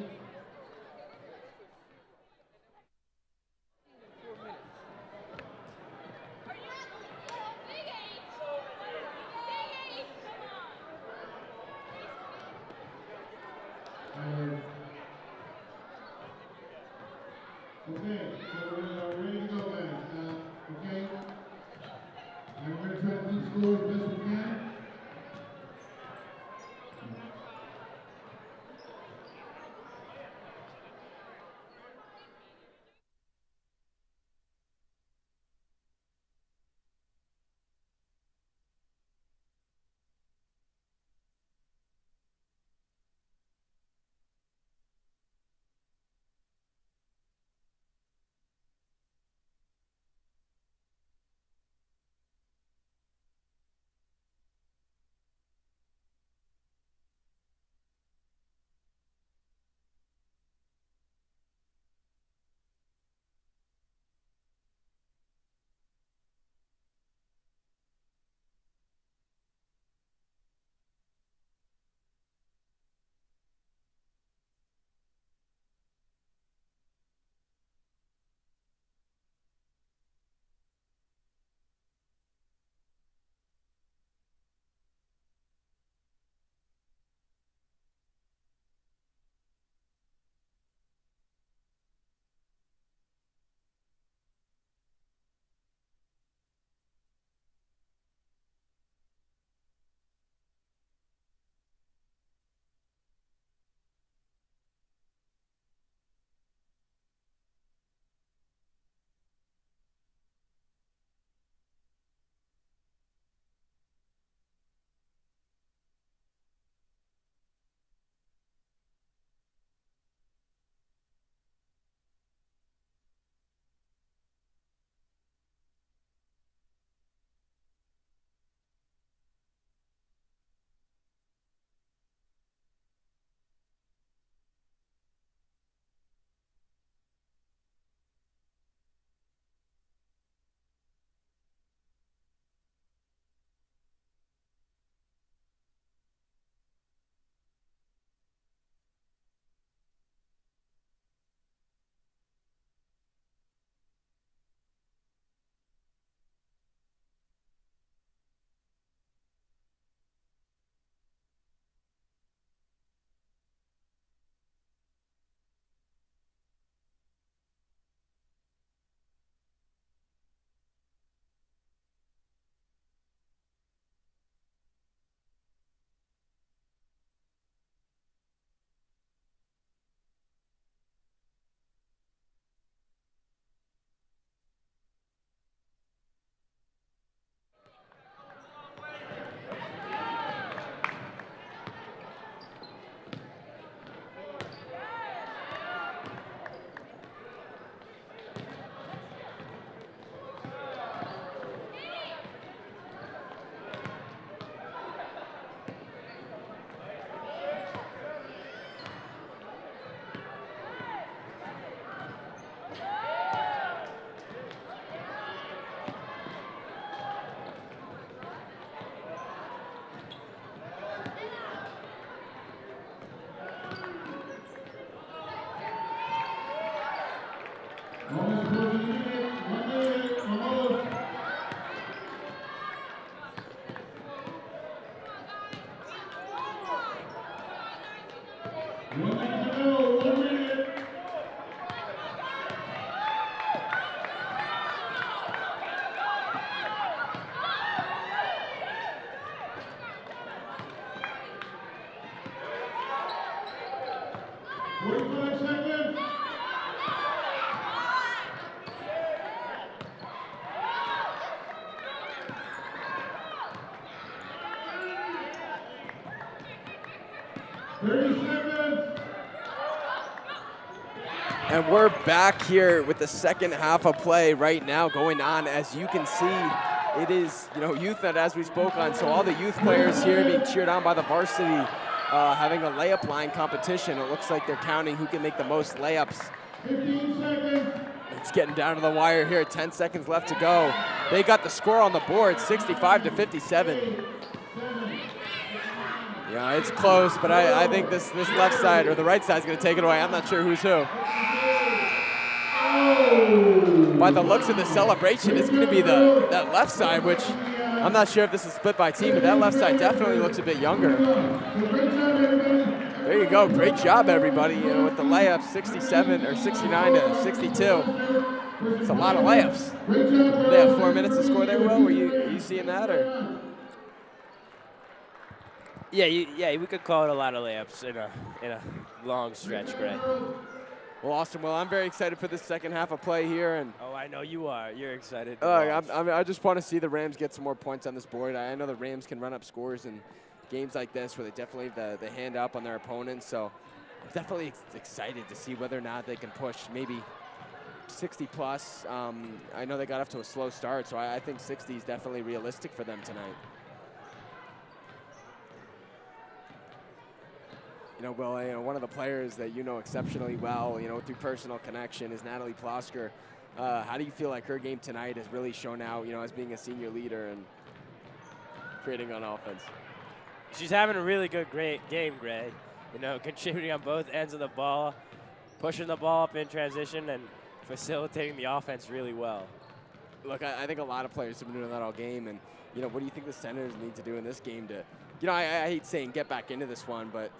And we're back here with the second half of play right now going on. As you can see, it is, youth night as we spoke on. So all the youth players here being cheered on by the varsity, having a layup line competition. It looks like they're counting who can make the most layups. 15 seconds. It's getting down to the wire here. 10 seconds left to go. They got the score on the board, 65-57. Yeah, it's close, but I think this left side or the right side is going to take it away. I'm not sure who's who. By the looks of the celebration, it's going to be that left side, which I'm not sure if this is split by team, but that left side definitely looks a bit younger. There you go. Great job, everybody. With the layups, 67 or 69-62. It's a lot of layups. They have 4 minutes to score there, Will. Are you seeing that, or? Yeah, we could call it a lot of layups in a long stretch, Greg. Well, awesome. Well, I'm very excited for this second half of play here, and oh, I know you are. You're excited. I just want to see the Rams get some more points on this board. I know the Rams can run up scores in games like this where they definitely have the hand up on their opponents. So I'm definitely excited to see whether or not they can push maybe 60 plus. I know they got off to a slow start, so I think 60 is definitely realistic for them tonight. Will, one of the players that you know exceptionally well, through personal connection is Natalie Plosker. How do you feel like her game tonight has really shown out, as being a senior leader and creating on offense? She's having a really great game, Greg. Contributing on both ends of the ball, pushing the ball up in transition, and facilitating the offense really well. Look, I think a lot of players have been doing that all game, and, what do you think the Senators need to do in this game to, I hate saying get back into this one, but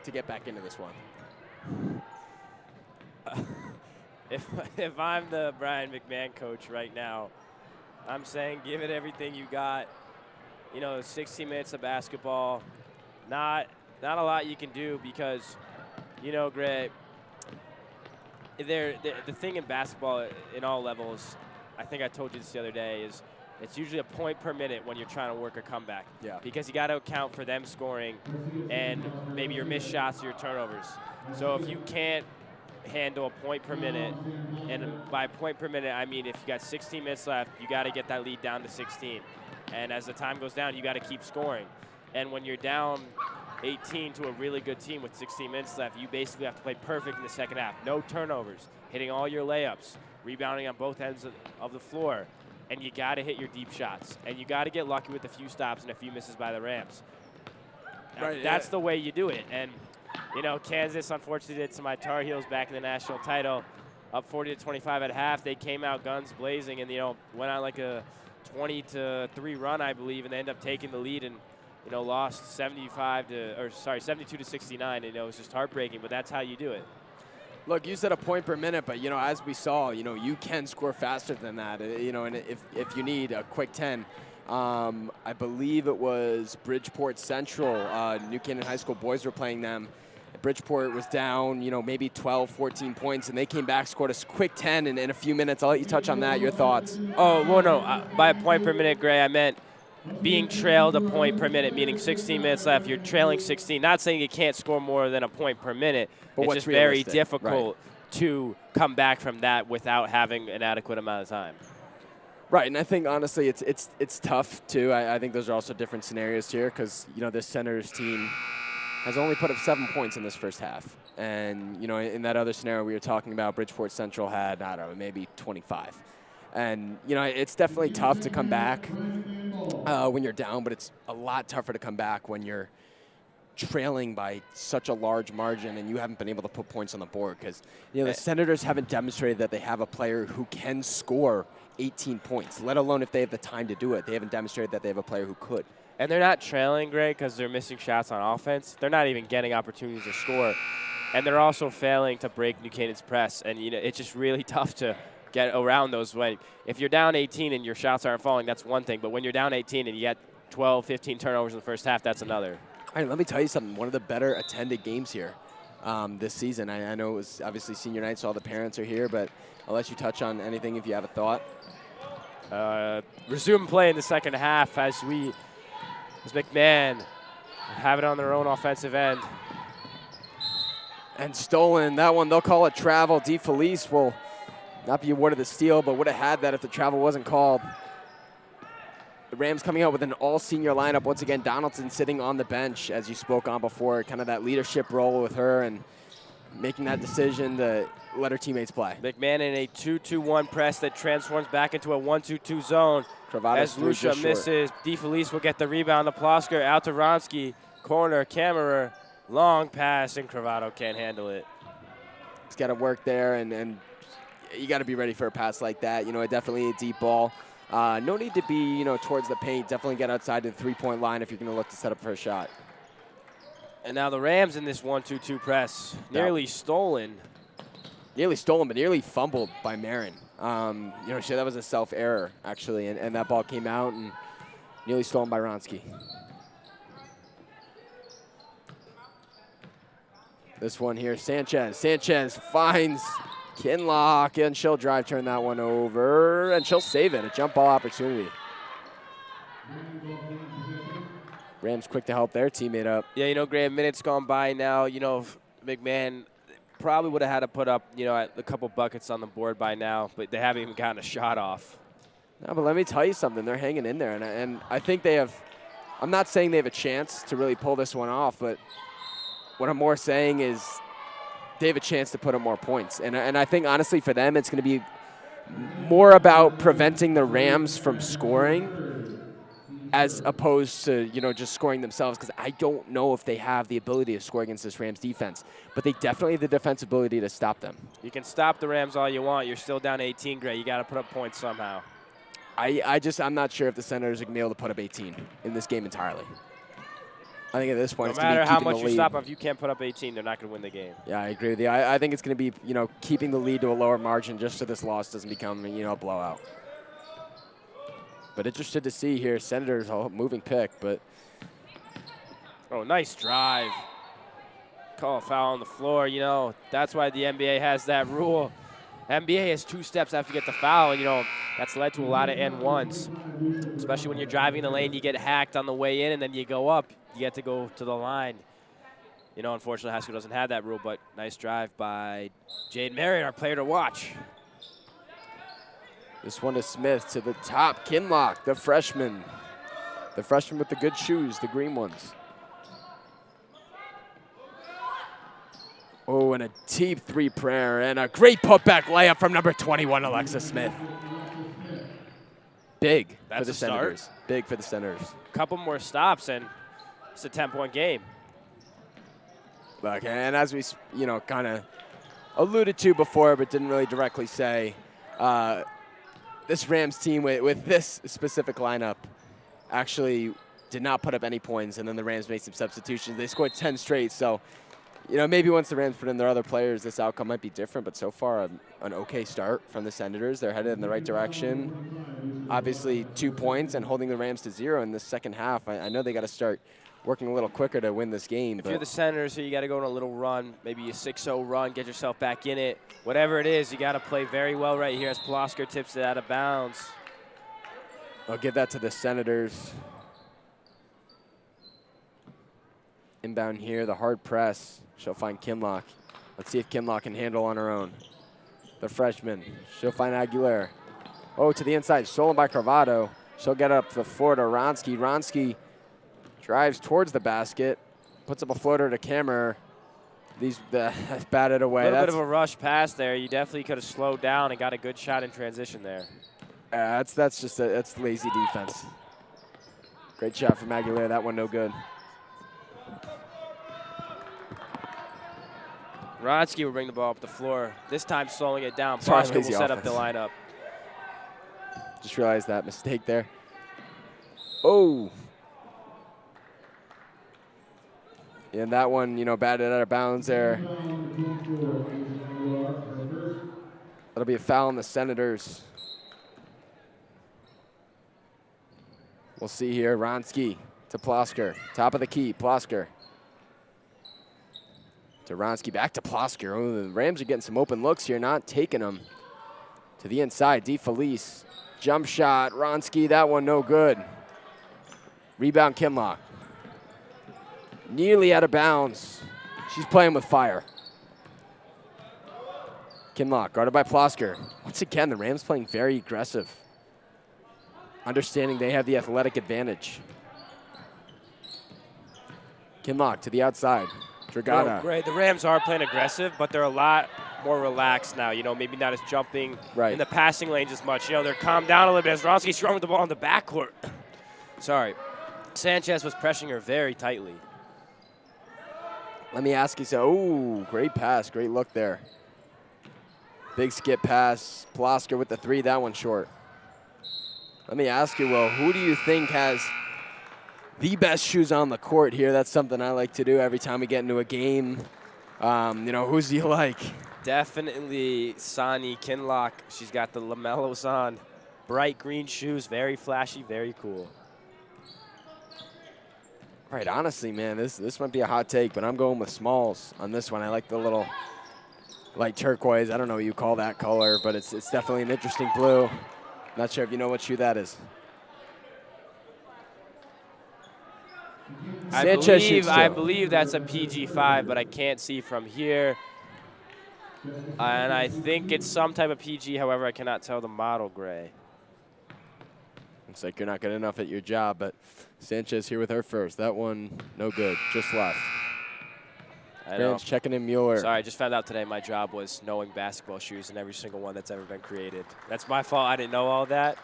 to get back into this one? If I'm the Brien McMahon coach right now, I'm saying give it everything you got. 60 minutes of basketball, not a lot you can do because, Greg, the thing in basketball in all levels, I think I told you this the other day, is it's usually a point per minute when you're trying to work a comeback. Yeah. Because you got to account for them scoring and maybe your missed shots or your turnovers. So if you can't handle a point per minute, and by point per minute, I mean if you got 16 minutes left, you got to get that lead down to 16. And as the time goes down, you got to keep scoring. And when you're down 18 to a really good team with 16 minutes left, you basically have to play perfect in the second half. No turnovers, hitting all your layups, rebounding on both ends of the floor. And you got to hit your deep shots. And you got to get lucky with a few stops and a few misses by the Rams. Right, that's the way you do it. And, Kansas unfortunately did to my Tar Heels back in the national title. Up 40-25 at half. They came out guns blazing and, went on like a 20-3 run, I believe, and they ended up taking the lead and, lost 72-69. It was just heartbreaking, but that's how you do it. Look, you said a point per minute, but, as we saw, you can score faster than that, and if you need a quick 10. I believe it was Bridgeport Central, New Canaan High School boys were playing them. Bridgeport was down, maybe 12, 14 points, and they came back, scored a quick 10 in a few minutes. I'll let you touch on that, your thoughts. Oh, well, no, by a point per minute, Gray, I meant being trailed a point per minute, meaning 16 minutes left, you're trailing 16. Not saying you can't score more than a point per minute. But it's just very difficult to come back from that without having an adequate amount of time. Right, and I think, honestly, it's tough, too. I think those are also different scenarios here because, this Senators team has only put up 7 points in this first half. And, in that other scenario we were talking about, Bridgeport Central had, I don't know, maybe 25. And, it's definitely tough to come back when you're down, but it's a lot tougher to come back when you're trailing by such a large margin and you haven't been able to put points on the board, because the Senators haven't demonstrated that they have a player who can score 18 points, let alone if they have the time to do it. They haven't demonstrated that they have a player who could. And they're not trailing, Greg, because they're missing shots on offense. They're not even getting opportunities to score. And they're also failing to break New Canaan's press. And, it's just really tough to get around those. If you're down 18 and your shots aren't falling, that's one thing. But when you're down 18 and you get 12, 15 turnovers in the first half, that's another. All right, let me tell you something. One of the better attended games here this season. I know it was obviously senior night, so all the parents are here, but I'll let you touch on anything if you have a thought. Resume play in the second half as McMahon have it on their own offensive end. And stolen. That one, they'll call it travel. DeFelice will not be awarded the steal, but would have had that if the travel wasn't called. The Rams coming out with an all-senior lineup. Once again, Donaldson sitting on the bench, as you spoke on before, kind of that leadership role with her and making that decision to let her teammates play. McMahon in a 2-2-1 press that transforms back into a 1-2-2 zone. As Lucia misses, DeFelice will get the rebound. The Plosker out to Ronsky. Corner, Kammerer, long pass, and Cravado can't handle it. He's got to work there, and you got to be ready for a pass like that. Definitely a deep ball. No need to be, towards the paint. Definitely get outside the three-point line if you're going to look to set up for a shot. And now the Rams in this 1-2-2 press. Nearly stolen. Nearly stolen, but nearly fumbled by Marin. That was a self-error, actually, and that ball came out and nearly stolen by Ronsky. This one here, Sanchez. Sanchez finds Kinlock, and she'll drive turn that one over, and she'll save it. A jump ball opportunity. Rams quick to help their teammate up. Yeah, Graham, minutes gone by now. McMahon probably would have had to put up, a couple buckets on the board by now, but they haven't even gotten a shot off. No, but let me tell you something. They're hanging in there, and I think they have – I'm not saying they have a chance to really pull this one off, but what I'm more saying is they have a chance to put up more points. And I think, honestly, for them, it's going to be more about preventing the Rams from scoring as opposed to, just scoring themselves, because I don't know if they have the ability to score against this Rams defense. But they definitely have the defensive ability to stop them. You can stop the Rams all you want. You're still down 18, Gray. You got to put up points somehow. I'm not sure if the Senators are going to be able to put up 18 in this game entirely. I think at this point, no matter how much you stop them, if you can't put up 18, they're not going to win the game. Yeah, I agree with you. I think it's going to be, keeping the lead to a lower margin just so this loss doesn't become, a blowout. But interested to see here, Senators moving pick, but. Oh, nice drive. Call a foul on the floor. That's why the NBA has that rule. NBA has 2 steps after you get the foul, and, that's led to a lot of N1s. Especially when you're driving the lane, you get hacked on the way in, and then you go up. You get to go to the line. Unfortunately, high school doesn't have that rule, but nice drive by Jade Marion, our player to watch. This one is Smith to the top. Kinlock, the freshman. The freshman with the good shoes, the green ones. Oh, and a deep three prayer, and a great putback layup from number 21, Alexa Smith. Big for the Senators. Big for the Senators. A couple more stops, and it's a 10-point game. Look, and as we, kind of alluded to before, but didn't really directly say, this Rams team with this specific lineup actually did not put up any points, and then the Rams made some substitutions. They scored 10 straight, so, maybe once the Rams put in their other players, this outcome might be different, but so far an okay start from the Senators. They're headed in the right direction. Obviously 2 points and holding the Rams to 0 in the second half. I know they got to start working a little quicker to win this game. If you're the Senators, so you got to go on a little run, maybe a 6-0 run, get yourself back in it. Whatever it is, you got to play very well right here as Plosker tips it out of bounds. I'll give that to the Senators. Inbound here, the hard press. She'll find Kinlock. Let's see if Kinlock can handle on her own. The freshman. She'll find Aguilera. Oh, to the inside, stolen by Cravado. She'll get up the floor to Ronsky. Ronsky drives towards the basket, puts up a floater to Kammerer. That's batted away. A little bit of a rush pass there. You definitely could have slowed down and got a good shot in transition there. That's lazy defense. Great shot from Aguilera. That one no good. Ronsky will bring the ball up the floor. This time slowing it down. Sorry, Ploska will lazy set up the offense. lineup. Just realized that mistake there. Oh. And that one, you know, batted out of bounds there. That'll be a foul on the Senators. We'll see here. Ronsky to Plosker. Top of the key, Plosker. To Ronsky, back to Plosker. Oh, the Rams are getting some open looks here, not taking them. To the inside, DeFelice. Jump shot, Ronsky, that one no good. Rebound, Kinlock. Nearly out of bounds. She's playing with fire. Kinlock, guarded by Plosker. Once again, the Rams playing very aggressive. Understanding they have the athletic advantage. Kinlock to the outside. Dragana. Well, great. The Rams are playing aggressive, but they're a lot more relaxed now. You know, maybe not as jumping in the passing lanes as much. You know, they're calmed down a little bit as Ronsky's throwing the ball in the backcourt. Sorry. Sanchez was pressuring her very tightly. Let me ask you, so, ooh, great pass, great look there. Big skip pass, Plosker with the three, that one short. Let me ask you, Will, who do you think has the best shoes on the court here? That's something I like to do every time we get into a game. You know, who's do you like? Definitely Sonny Kinlock. She's got the LaMelos on. Bright green shoes, very flashy, very cool. Right, honestly, man, this might be a hot take, but I'm going with Smalls on this one. I like the little light turquoise. I don't know what you call that color, but it's definitely an interesting blue. Not sure if you know what shoe that is. I believe that's a PG5, but I can't see from here. And I think it's some type of PG, however, I cannot tell the model gray. Looks like you're not good enough at your job, but Sanchez here with her first. That one, no good, just left. I know. Checking in Mueller. Sorry, I just found out today my job was knowing basketball shoes and every single one that's ever been created. That's my fault. I didn't know all that.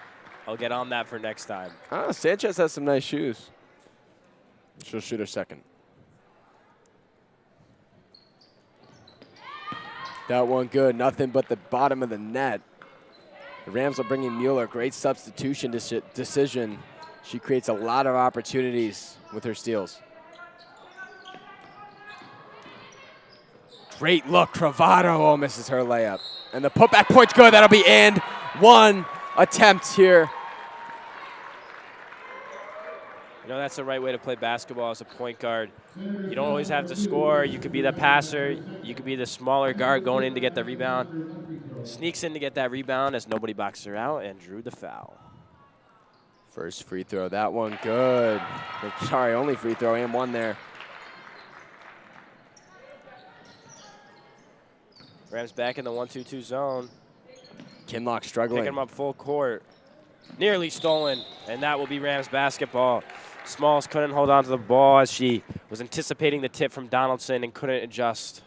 I'll get on that for next time. Ah, Sanchez has some nice shoes. She'll shoot her second. That one good. Nothing but the bottom of the net. The Rams will bring in Mueller. Great substitution decision. She creates a lot of opportunities with her steals. Great look. Travado misses her layup. And the putback point's good. That'll be and one attempt here. You know, that's the right way to play basketball as a point guard. You don't always have to score. You could be the passer. You could be the smaller guard going in to get the rebound. Sneaks in to get that rebound as nobody boxed her out and drew the foul. First free throw. That one good. Sorry, only free throw and one there. Rams back in the 1-2-2 zone. Kinlock struggling. Picking him up full court. Nearly stolen, and that will be Rams basketball. Smalls couldn't hold on to the ball as she was anticipating the tip from Donaldson and couldn't adjust.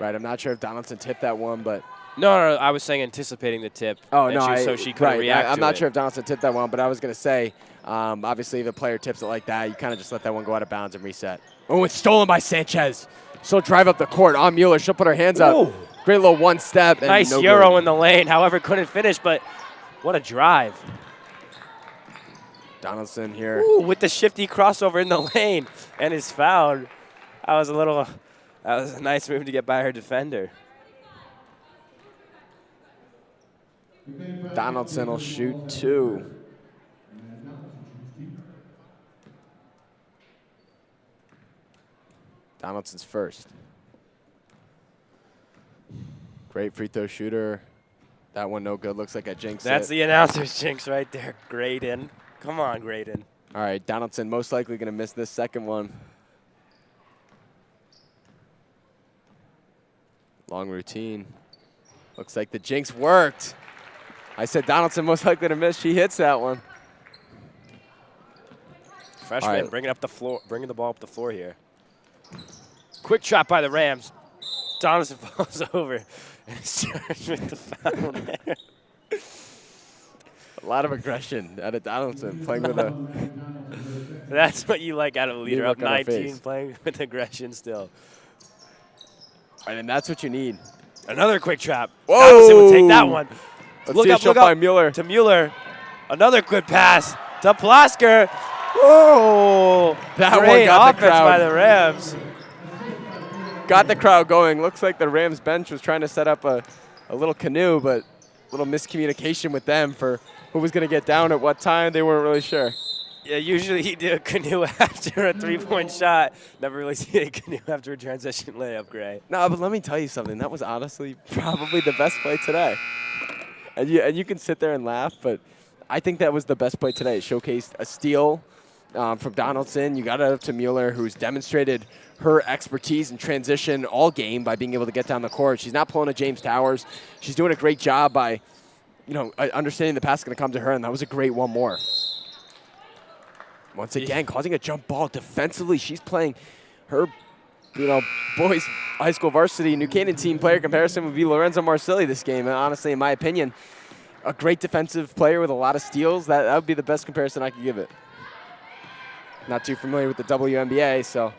Right, I'm not sure if Donaldson tipped that one, but... No, I was saying anticipating the tip. Oh, no, so she couldn't react I'm to not it. sure if Donaldson tipped that one, but I was going to say, obviously, if a player tips it like that, you kind of just let that one go out of bounds and reset. Oh, it's stolen by Sanchez. She'll drive up the court on Mueller. She'll put her hands up. Great little one step. And nice Euro in the lane, however, couldn't finish, but what a drive. Donaldson here. Ooh, with the shifty crossover in the lane and is fouled. That was a nice move to get by her defender. Donaldson will shoot two. Donaldson's first. Great free throw shooter. That one no good. Looks like I jinxed That's it. the announcer's jinx right there. Graydon. Come on, Graydon. All right, Donaldson most likely going to miss this second one. Long routine. Looks like the jinx worked. I said Donaldson most likely to miss. She hits that one. Freshman bringing the ball up the floor here. Quick shot by the Rams. Donaldson falls over and is charged with the foul there. A lot of aggression out of Donaldson playing with a That's what you like out of a leader. Up look on her 19, face. playing with aggression still. And that's what you need. Another quick trap. Whoa! Donaldson will take that one. Let's see if she'll find Mueller. To Mueller. Another good pass to Plosker. Whoa! That one Great got the offense by crowd. the Rams. Got the crowd going. Looks like the Rams bench was trying to set up a little canoe, but a little miscommunication with them for who was going to get down at what time. They weren't really sure. Yeah, usually he do a canoe after a three-point shot. Never really see a canoe after a transition layup, Gray. No, but let me tell you something. That was honestly probably the best play today. And you can sit there and laugh, but I think that was the best play today. It showcased a steal from Donaldson. You got it up to Mueller, who's demonstrated her expertise in transition all game by being able to get down the court. She's not pulling a James Towers. She's doing a great job by, understanding the pass is going to come to her, and that was a great one more. Once again, causing a jump ball defensively. She's playing her, boys high school varsity New Canaan team player comparison would be Lorenzo Marsilli this game. And honestly, in my opinion, a great defensive player with a lot of steals. That would be the best comparison I could give it. Not too familiar with the WNBA, so.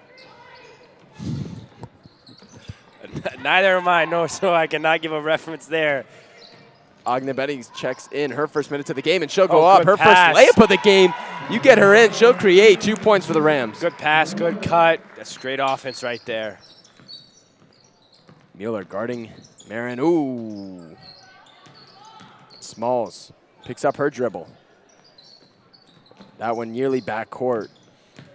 Neither am I, no, so I cannot give a reference there. Agnebetti checks in her first minute of the game, and she'll go up. Her pass. first layup of the game. You get her in, she'll create 2 points for the Rams. Good pass, good cut. That's great offense right there. Mueller guarding Marin. Ooh. Smalls picks up her dribble. That one nearly backcourt.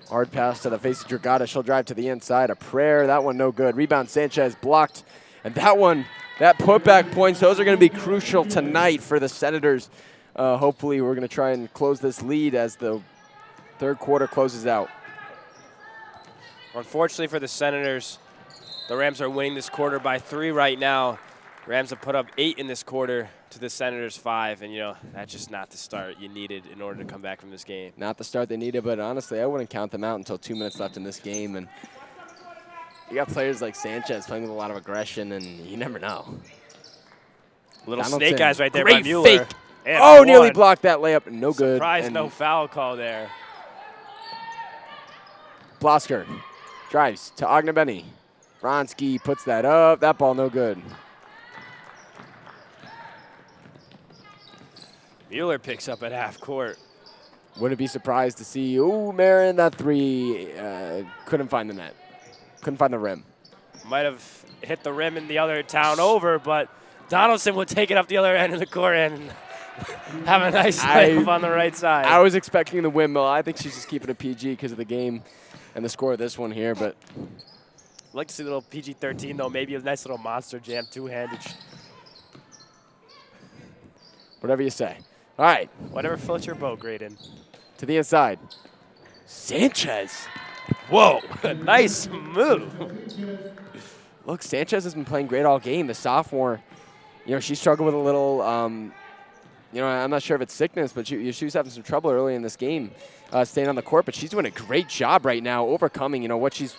Hard pass to the face of Dragata. She'll drive to the inside. A prayer. That one no good. Rebound Sanchez blocked. And that one, that putback points, those are going to be crucial tonight for the Senators. Hopefully we're going to try and close this lead as the third quarter closes out. Unfortunately for the Senators, the Rams are winning this quarter by 3 right now. Rams have put up 8 in this quarter to the Senators 5, and that's just not the start you needed in order to come back from this game. Not the start they needed, but honestly, I wouldn't count them out until 2 minutes left in this game. And you got players like Sanchez playing with a lot of aggression, and you never know. Little Donaldson, snake eyes right there great by Mueller. fake. And Oh, nearly blocked that layup. No good. Surprise, And no foul call there. Blosker drives to Agnebetti. Bronski puts that up. That ball no good. Mueller picks up at half court. Wouldn't be surprised to see, Marin, that three. Couldn't find the net. Couldn't find the rim. Might have hit the rim in the other town over, but Donaldson will take it up the other end of the court and have a nice layup on the right side. I was expecting the windmill. I think she's just keeping it PG because of the game and the score of this one here, but. I'd like to see a little PG-13, though. Maybe a nice little monster jam, two-handed. Whatever you say. All right. Whatever floats your boat, Graydon. To the inside. Sanchez. Whoa, nice move. Look, Sanchez has been playing great all game. The sophomore, she struggled with a little, I'm not sure if it's sickness, but she was having some trouble early in this game staying on the court. But she's doing a great job right now overcoming, the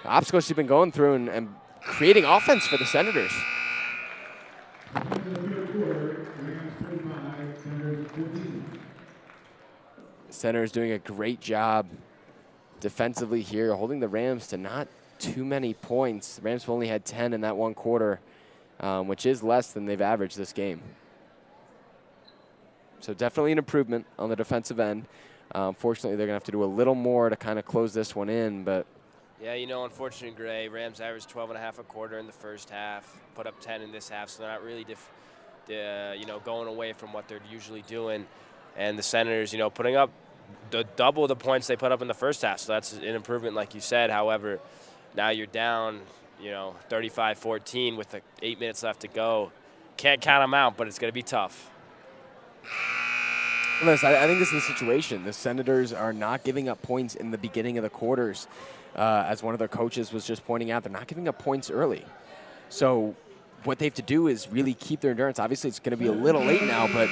obstacles she's been going through and creating offense for the Senators. Senators doing a great job defensively here, holding the Rams to not too many points. The Rams have only had 10 in that one quarter, which is less than they've averaged this game. So definitely an improvement on the defensive end. Fortunately, they're going to have to do a little more to kind of close this one in, but. Yeah, unfortunately, Gray, Rams averaged 12.5 a quarter in the first half, put up 10 in this half, so they're not really, going away from what they're usually doing. And the Senators, putting up double the points they put up in the first half, so that's an improvement, like you said. However, now you're down, 35-14 with 8 minutes left to go. Can't count them out, but it's going to be tough. Listen, I think this is the situation. The Senators are not giving up points in the beginning of the quarters. As one of their coaches was just pointing out, they're not giving up points early. So what they have to do is really keep their endurance. Obviously, it's going to be a little late now, but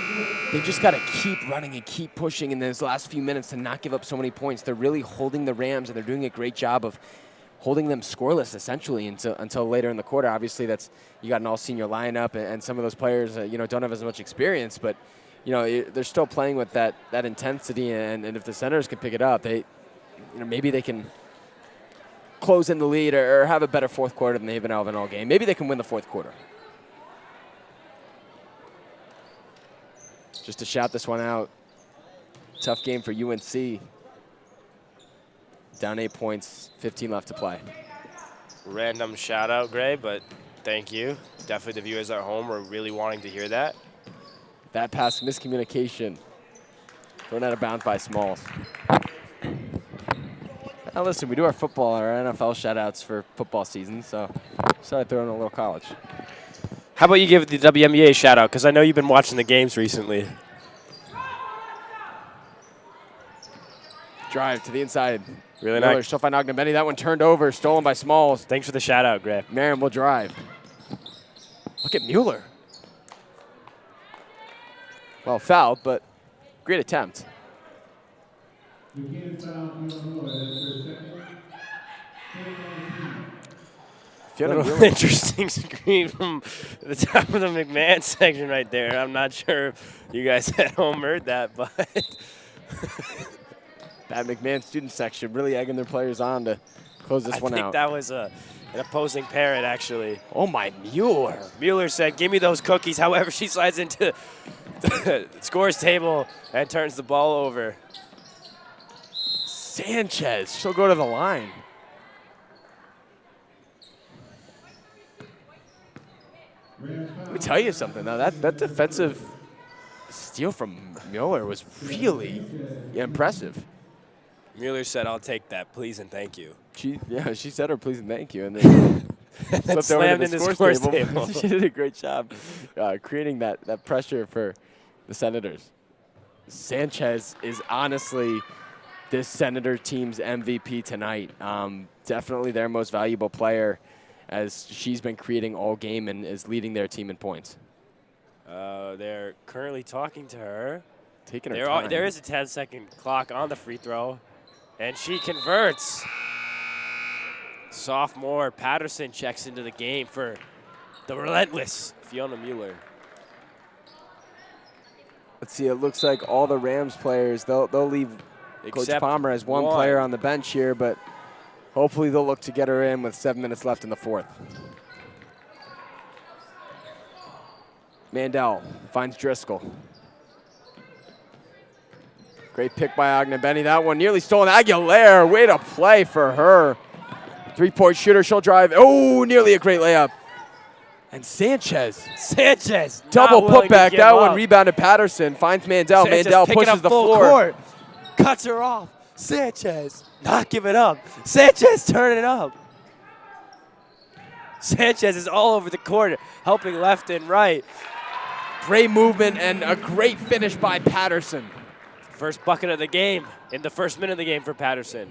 they've just got to keep running and keep pushing in those last few minutes to not give up so many points. They're really holding the Rams, and they're doing a great job of holding them scoreless, essentially, until later in the quarter. Obviously, you got an all-senior lineup, and some of those players, don't have as much experience, but they're still playing with that intensity, and if the Senators can pick it up, maybe they can close in the lead or have a better fourth quarter than they've been having all game. Maybe they can win the fourth quarter. Just to shout this one out, tough game for UNC. Down 8 points, 15 left to play. Random shout out, Gray, but thank you. Definitely the viewers at home are really wanting to hear that. That pass miscommunication. Thrown out of bounds by Smalls. Now listen, we do our football, our NFL shout-outs for football season, so started throwing a little college. How about you give the WNBA shout out? Because I know you've been watching the games recently. Drive to the inside. Really Miller, nice. she'll find Benny. That one turned over, stolen by Smalls. Thanks for the shout out, Gray. Marion will drive. Look at Mueller. Well, fouled, but great attempt. You can't foul Illinois. That's their second. A little interesting screen from the top of the McMahon section right there. I'm not sure if you guys at home heard that, but that McMahon student section really egging their players on to close this one out. I think that was an opposing parent, actually. Oh, my, Mueller. Mueller said, give me those cookies. However, she slides into the scores table and turns the ball over. Sanchez, she'll go to the line. Let me tell you something, though. That defensive steal from Mueller was really impressive. Mueller said, I'll take that, please and thank you. She said her please and thank you, and then flipped over slammed to in the the scores scores table. table. She did a great job creating that pressure for the Senators. Sanchez is honestly this Senator team's MVP tonight. Definitely their most valuable player, as she's been creating all game and is leading their team in points. They're currently talking to her. Taking her time. There is a 10-second clock on the free throw, and she converts. Sophomore Patterson checks into the game for the relentless Fiona Mueller. Let's see, it looks like all the Rams players, they'll leave Coach Palmer as one player on the bench here, but hopefully they'll look to get her in with 7 minutes left in the fourth. Mandel finds Driscoll. Great pick by Benny. That one nearly stolen. Aguilera, way to play for her. Three-point shooter, she'll drive. Oh, nearly a great layup. And Sanchez. Double putback. That one rebounded Patterson. Finds Mandel. Mandel pushes the floor. Court. Cuts her off. Sanchez not giving up. Sanchez turning it up. Sanchez is all over the court, helping left and right. Great movement and a great finish by Patterson. First bucket of the game in the first minute of the game for Patterson.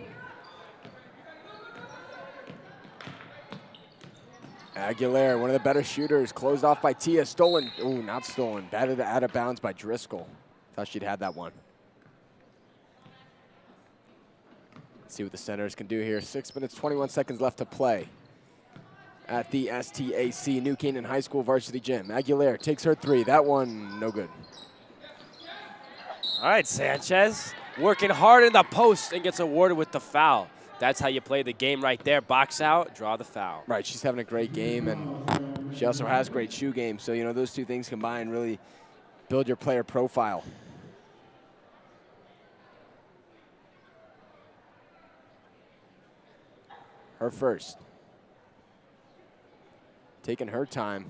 Aguilera, one of the better shooters, closed off by Tia. Stolen. Ooh, not stolen. Batted out of bounds by Driscoll. Thought she'd had that one. Let's see what the Senators can do here. 6 minutes, 21 seconds left to play at the STAC New Canaan High School Varsity Gym. Aguilera takes her three. That one, no good. All right, Sanchez working hard in the post and gets awarded with the foul. That's how you play the game right there. Box out, draw the foul. Right, she's having a great game, and she also has great shoe game. So, those two things combined really build your player profile. Her first. Taking her time.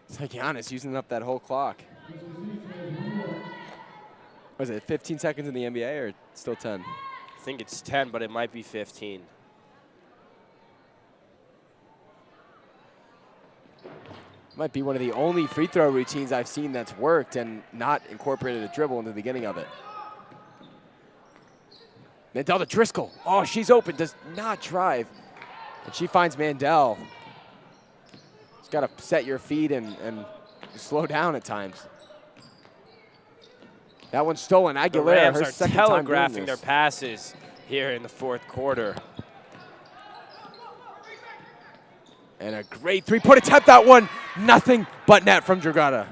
It's like Giannis using up that whole clock. Was it 15 seconds in the NBA or still 10? I think it's 10, but it might be 15. Might be one of the only free throw routines I've seen that's worked and not incorporated a dribble in the beginning of it. Mandel to Driscoll. Oh, she's open, does not drive. And she finds Mandel. Just got to set your feet and slow down at times. That one's stolen. Aguilera, the Rams her are second time telegraphing doing their this. passes here in the fourth quarter. And a great three-point attempt. That one, nothing but net from Dragata.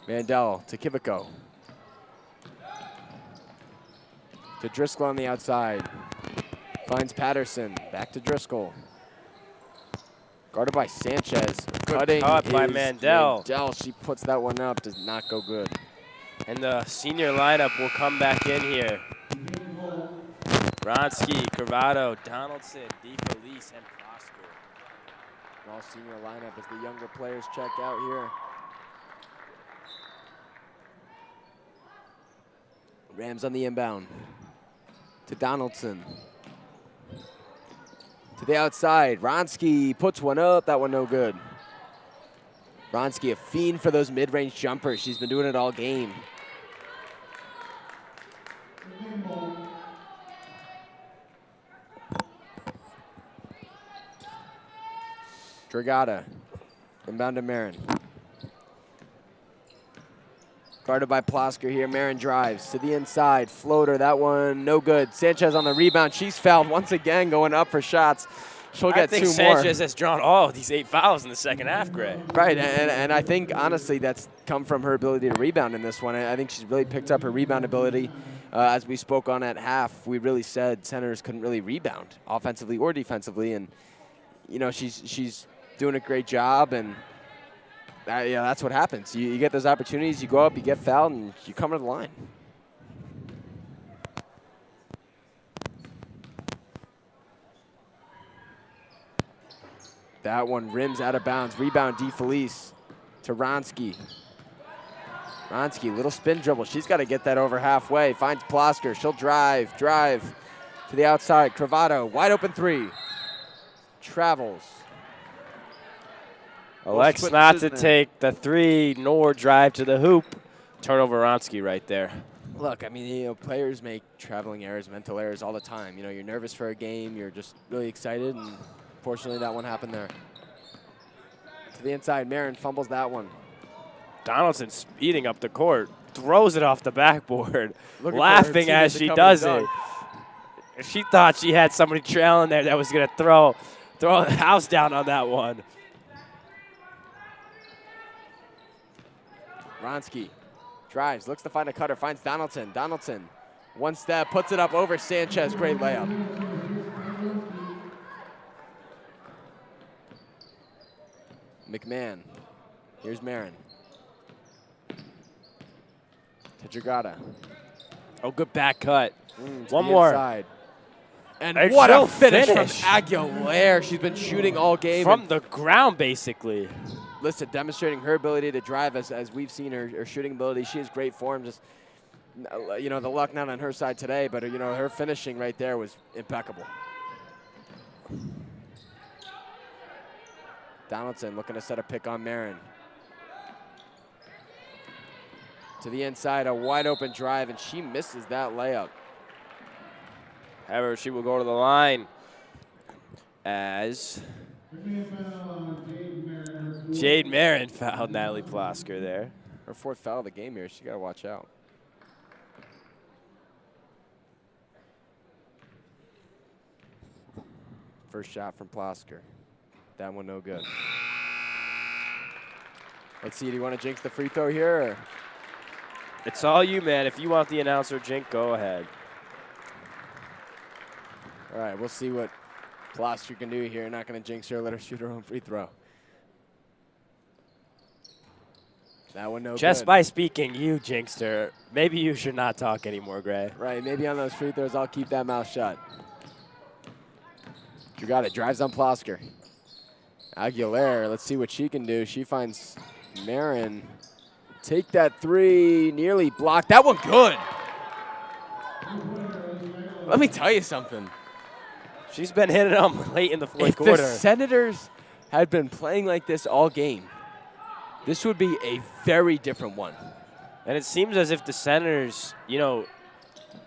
Mandel to Kivico. To Driscoll on the outside. Finds Patterson. Back to Driscoll. Guarded by Sanchez. Cutting cut by is Mandel. Mandel. She puts that one up. Does not go good. And the senior lineup will come back in here. Bronski, Corrado, Donaldson, DeFelice, and Prosper. All senior lineup as the younger players check out here. Rams on the inbound. To Donaldson. To the outside. Ronski puts one up. That one no good. Ronski, a fiend for those mid-range jumpers. She's been doing it all game. Dragata. Inbound to Marin. Guarded by Plosker here. Marin drives to the inside. Floater, that one no good. Sanchez on the rebound. She's fouled once again, going up for shots. She'll get 2 more. I think Sanchez has drawn all of these 8 fouls in the second half, Gray. Right, and I think, honestly, that's come from her ability to rebound in this one. I think she's really picked up her rebound ability. As we spoke on at half, we really said centers couldn't really rebound, offensively or defensively. And, you know, she's doing a great job, and yeah, that's what happens. You get those opportunities, you go up, you get fouled, and you come to the line. That one rims out of bounds. Rebound, DeFelice to Ronski. Ronski, little spin dribble. She's got to get that over halfway. Finds Plosker. She'll drive to the outside. Cravado, wide open 3. Travels. Elects not to take the 3 nor drive to the hoop. Turnover Ronski right there. Look, I mean, you know, players make traveling errors, mental errors all the time. You know, you're nervous for a game. You're just really excited, and fortunately that one happened there. To the inside, Marin fumbles that one. Donaldson speeding up the court, throws it off the backboard, laughing as she does it. She thought she had somebody trailing there that was going to throw the house down on that one. Ronski drives, looks to find a cutter, finds Donaldson. Donaldson, one step, puts it up over Sanchez. Great layup. McMahon. Here's Marin. To Dragata. Oh, good back cut. One more. Inside. And what a finish from Aguilera. She's been shooting all game. From the ground, basically. Listen, demonstrating her ability to drive as we've seen her shooting ability. She has great form. Just, you know, the luck not on her side today, but, you know, her finishing right there was impeccable. Donaldson looking to set a pick on Marin. To the inside, a wide open drive, and she misses that layup. However, she will go to the line as Jade Marin fouled Natalie Plosker there. Her 4th foul of the game here. She got to watch out. First shot from Plosker. That one no good. Let's see, do you want to jinx the free throw here? Or? It's all you, man. If you want the announcer jinx, go ahead. All right, we'll see what Plosker can do here. Not going to jinx her, let her shoot her own free throw. That one no good. Just by speaking, you jinxed her. Maybe you should not talk anymore, Gray. Right, maybe on those free throws, I'll keep that mouth shut. You got it, drives on Plosker. Aguilera, let's see what she can do. She finds Marin. Take that 3, nearly blocked. That one good. Let me tell you something. She's been hitting them late in the fourth quarter. If the Senators had been playing like this all game, this would be a very different one. And it seems as if the Senators, you know,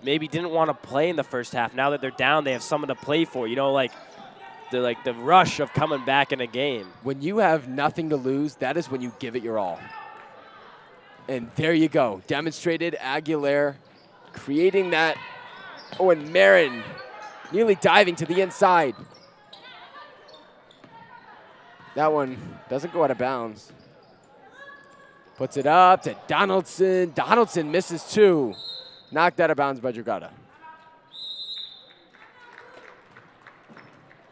maybe didn't want to play in the first half. Now that they're down, they have someone to play for. You know, like the rush of coming back in a game. When you have nothing to lose, that is when you give it your all. And there you go. Demonstrated Aguilera creating that. Oh, and Marin nearly diving to the inside. That one doesn't go out of bounds. Puts it up to Donaldson. Donaldson misses 2. Knocked out of bounds by Dragata.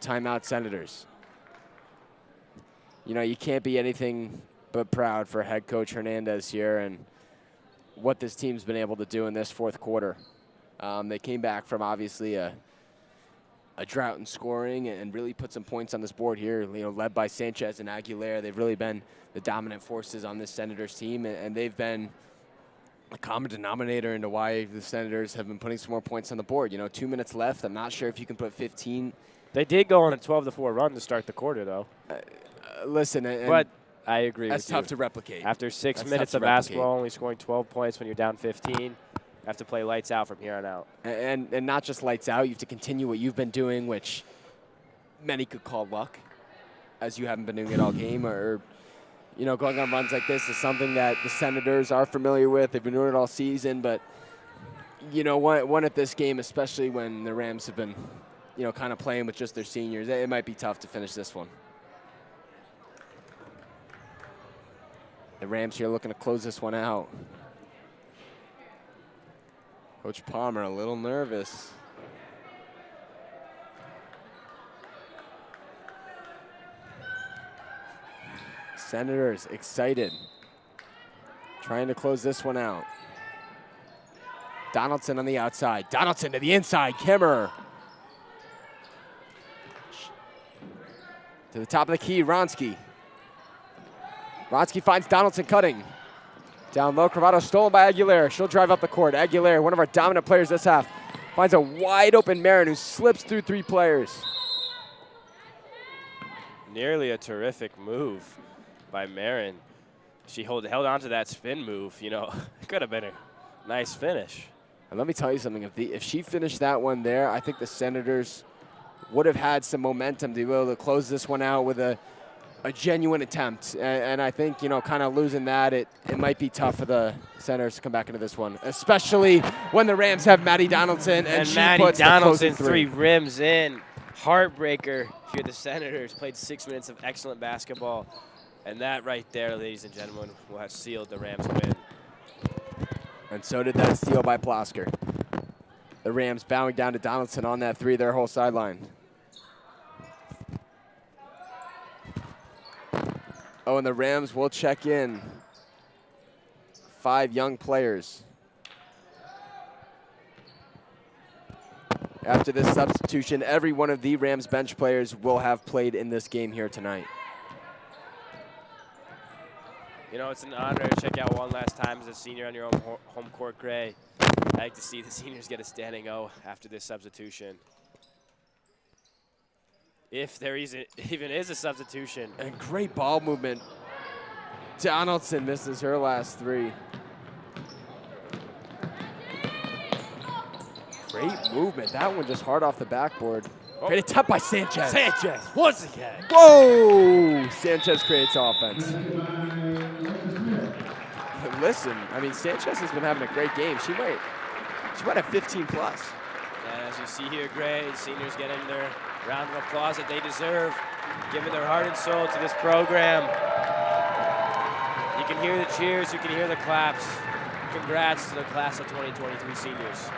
timeout, Senators. You know, you can't be anything but proud for head coach Hernandez here and what this team's been able to do in this fourth quarter. They came back from obviously a drought in scoring and really put some points on this board here, you know, led by Sanchez and Aguilera. They've really been the dominant forces on this Senators team, and they've been a common denominator into why the Senators have been putting some more points on the board. You know, 2 minutes left. I'm not sure if you can put 15. They did go on a 12-4 run to start the quarter, though. Listen, but I agree that's with you. tough to replicate. After 6 minutes of basketball, only scoring 12 points when you're down 15, you have to play lights out from here on out. And not just lights out. You have to continue what you've been doing, which many could call luck, as you haven't been doing it all game. Or, you know, going on runs like this is something that the Senators are familiar with. They've been doing it all season. But, you know, one at this game, especially when the Rams have been, you know, kind of playing with just their seniors, it might be tough to finish this one. The Rams here looking to close this one out. Coach Palmer a little nervous. Senators excited. Trying to close this one out. Donaldson on the outside. Donaldson to the inside. Kimmer. To the top of the key, Wronski. Wronski finds Donaldson cutting. Down low, Cravado stolen by Aguilera. She'll drive up the court. Aguilera, one of our dominant players this half, finds a wide open Marin who slips through 3 players. Nearly a terrific move by Marin. She held on to that spin move. You know, it could have been a nice finish. And let me tell you something. If she finished that one there, I think the Senators would have had some momentum to be able to close this one out with a genuine attempt. And I think, you know, kind of losing that, it might be tough for the Senators to come back into this one, especially when the Rams have Maddie Donaldson and she Maddie puts Donaldson, the closing 3 rims in. Heartbreaker if you're the Senators. Played 6 minutes of excellent basketball. And that right there, ladies and gentlemen, will have sealed the Rams' win. And so did that steal by Plosker. The Rams bowing down to Donaldson on that 3, their whole sideline. Oh, and the Rams will check in 5 young players. After this substitution, every one of the Rams bench players will have played in this game here tonight. You know, it's an honor to check out one last time as a senior on your own home court, Gray. I like to see the seniors get a standing O after this substitution. If there even is a substitution. And great ball movement. Donaldson misses her last 3. Great movement. That one just hard off the backboard. Oh. Great attempt by Sanchez. Sanchez, once again. Whoa! Sanchez creates offense. Listen, I mean, Sanchez has been having a great game. She might have 15 plus. And as you see here, Gray, seniors getting their round of applause that they deserve, giving their heart and soul to this program. You can hear the cheers, you can hear the claps. Congrats to the class of 2023 seniors.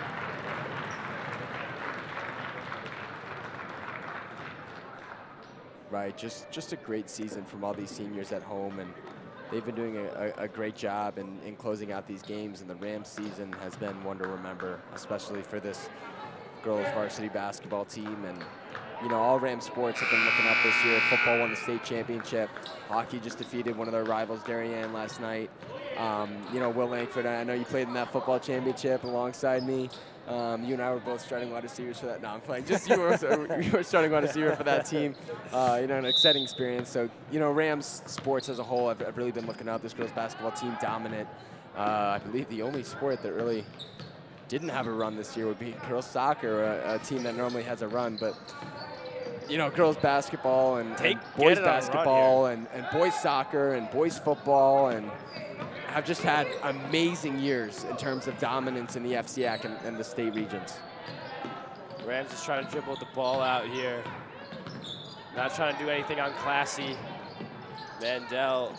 Right, just a great season from all these seniors at home, and they've been doing a great job in closing out these games, and the Rams season has been one to remember, especially for this girls varsity basketball team. And you know, all Rams sports have been looking up this year. Football won the state championship. Hockey just defeated one of their rivals, Darien, last night. You know, Will Langford, I know you played in that football championship alongside me. You and I were both starting wide receivers for that. No, I'm playing. Just you were starting wide receiver for that team. You know, an exciting experience. So, you know, Rams sports as a whole, I've really been looking up. This girls basketball team dominant. I believe the only sport that really didn't have a run this year would be girls soccer, a team that normally has a run. But, you know, girls basketball and boys basketball and boys soccer and boys football and have just had amazing years in terms of dominance in the FCAC and the state regions. Rams is trying to dribble the ball out here. Not trying to do anything unclassy. Mandel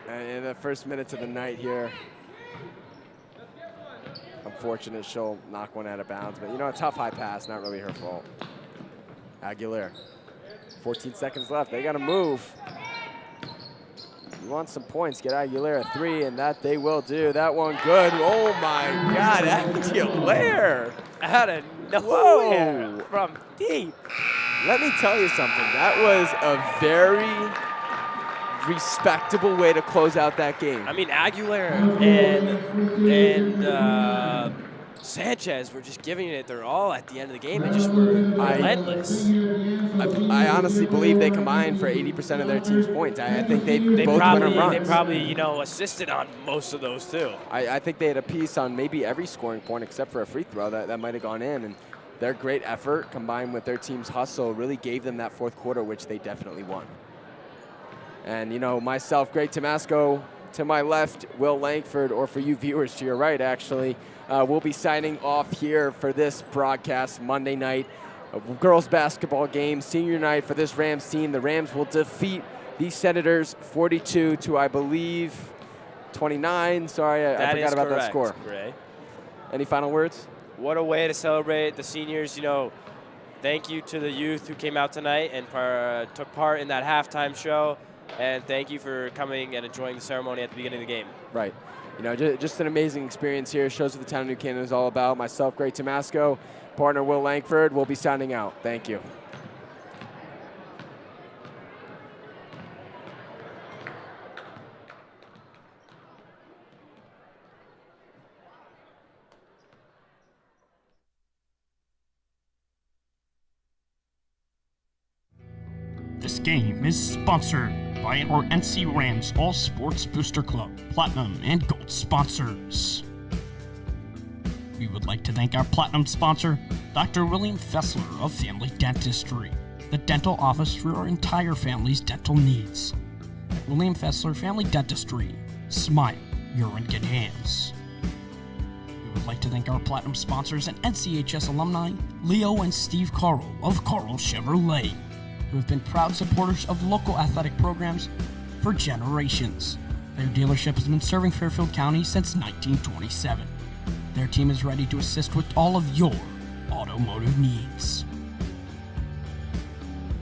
in the first minutes of the night here. unfortunate she'll knock one out of bounds. But, a tough high pass, not really her fault. Aguilera, 14 seconds left. They got to move. You want some points, get Aguilera 3, and that they will do. That one good. Oh, my God, Aguilera. Out of nowhere from deep. Let me tell you something. That was a very respectable way to close out that game. I mean, Aguilera and Sanchez were just giving it their all at the end of the game. They just were relentless. I honestly believe they combined for 80% of their team's points. I think they both went on runs. They probably, assisted on most of those too. I think they had a piece on maybe every scoring point except for a free throw that might have gone in. And their great effort combined with their team's hustle really gave them that fourth quarter, which they definitely won. And, myself, Greg Tomasco, to my left, Will Langford, or for you viewers to your right, actually, we'll be signing off here for this broadcast Monday night. Girls basketball game, senior night for this Rams team. The Rams will defeat the Senators 42 to, I believe, 29. Sorry, I forgot about that score. Ray. Any final words? What a way to celebrate the seniors. Thank you to the youth who came out tonight and took part in that halftime show. And thank you for coming and enjoying the ceremony at the beginning of the game. Right. Just an amazing experience here. Shows what the town of New Canaan is all about. Myself, Greg Tomasco, partner Will Langford, will be signing out. Thank you. This game is sponsored by our NC Rams All Sports Booster Club, Platinum and Gold sponsors. We would like to thank our Platinum sponsor, Dr. William Fessler of Family Dentistry, the dental office for our entire family's dental needs. At William Fessler Family Dentistry, smile, you're in good hands. We would like to thank our Platinum sponsors and NCHS alumni, Leo and Steve Carl of Carl Chevrolet, who have been proud supporters of local athletic programs for generations. Their dealership has been serving Fairfield County since 1927. Their team is ready to assist with all of your automotive needs.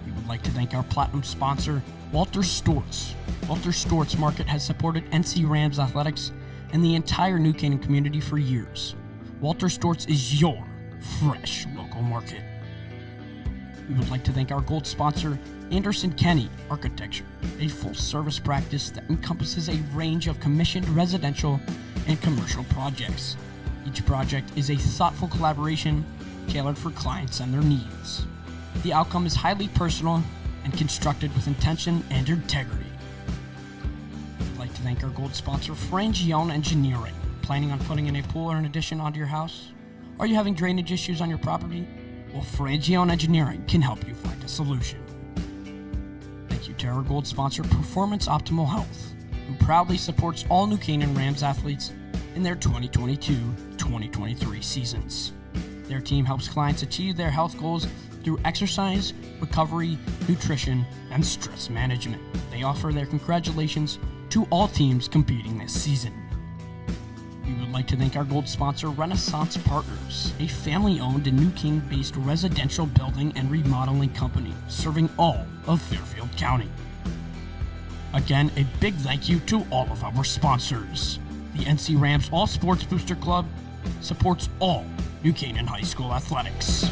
We would like to thank our Platinum sponsor, Walter Storts. Walter Storts Market has supported NC Rams athletics and the entire New Canaan community for years. Walter Storts is your fresh local market. We would like to thank our gold sponsor, Anderson Kenny Architecture, a full-service practice that encompasses a range of commissioned residential and commercial projects. Each project is a thoughtful collaboration tailored for clients and their needs. The outcome is highly personal and constructed with intention and integrity. We'd like to thank our gold sponsor, Frangione Engineering. Planning on putting in a pool or an addition onto your house? Are you having drainage issues on your property? Well, Frangione Engineering can help you find a solution. Thank you to our gold sponsor, Performance Optimal Health, who proudly supports all New Canaan Rams athletes in their 2022-2023 seasons. Their team helps clients achieve their health goals through exercise, recovery, nutrition, and stress management. They offer their congratulations to all teams competing this season. We would like to thank our gold sponsor, Renaissance Partners, a family-owned and New Canaan-based residential building and remodeling company serving all of Fairfield County. Again, a big thank you to all of our sponsors. The NC Rams All Sports Booster Club supports all New Canaan High School athletics.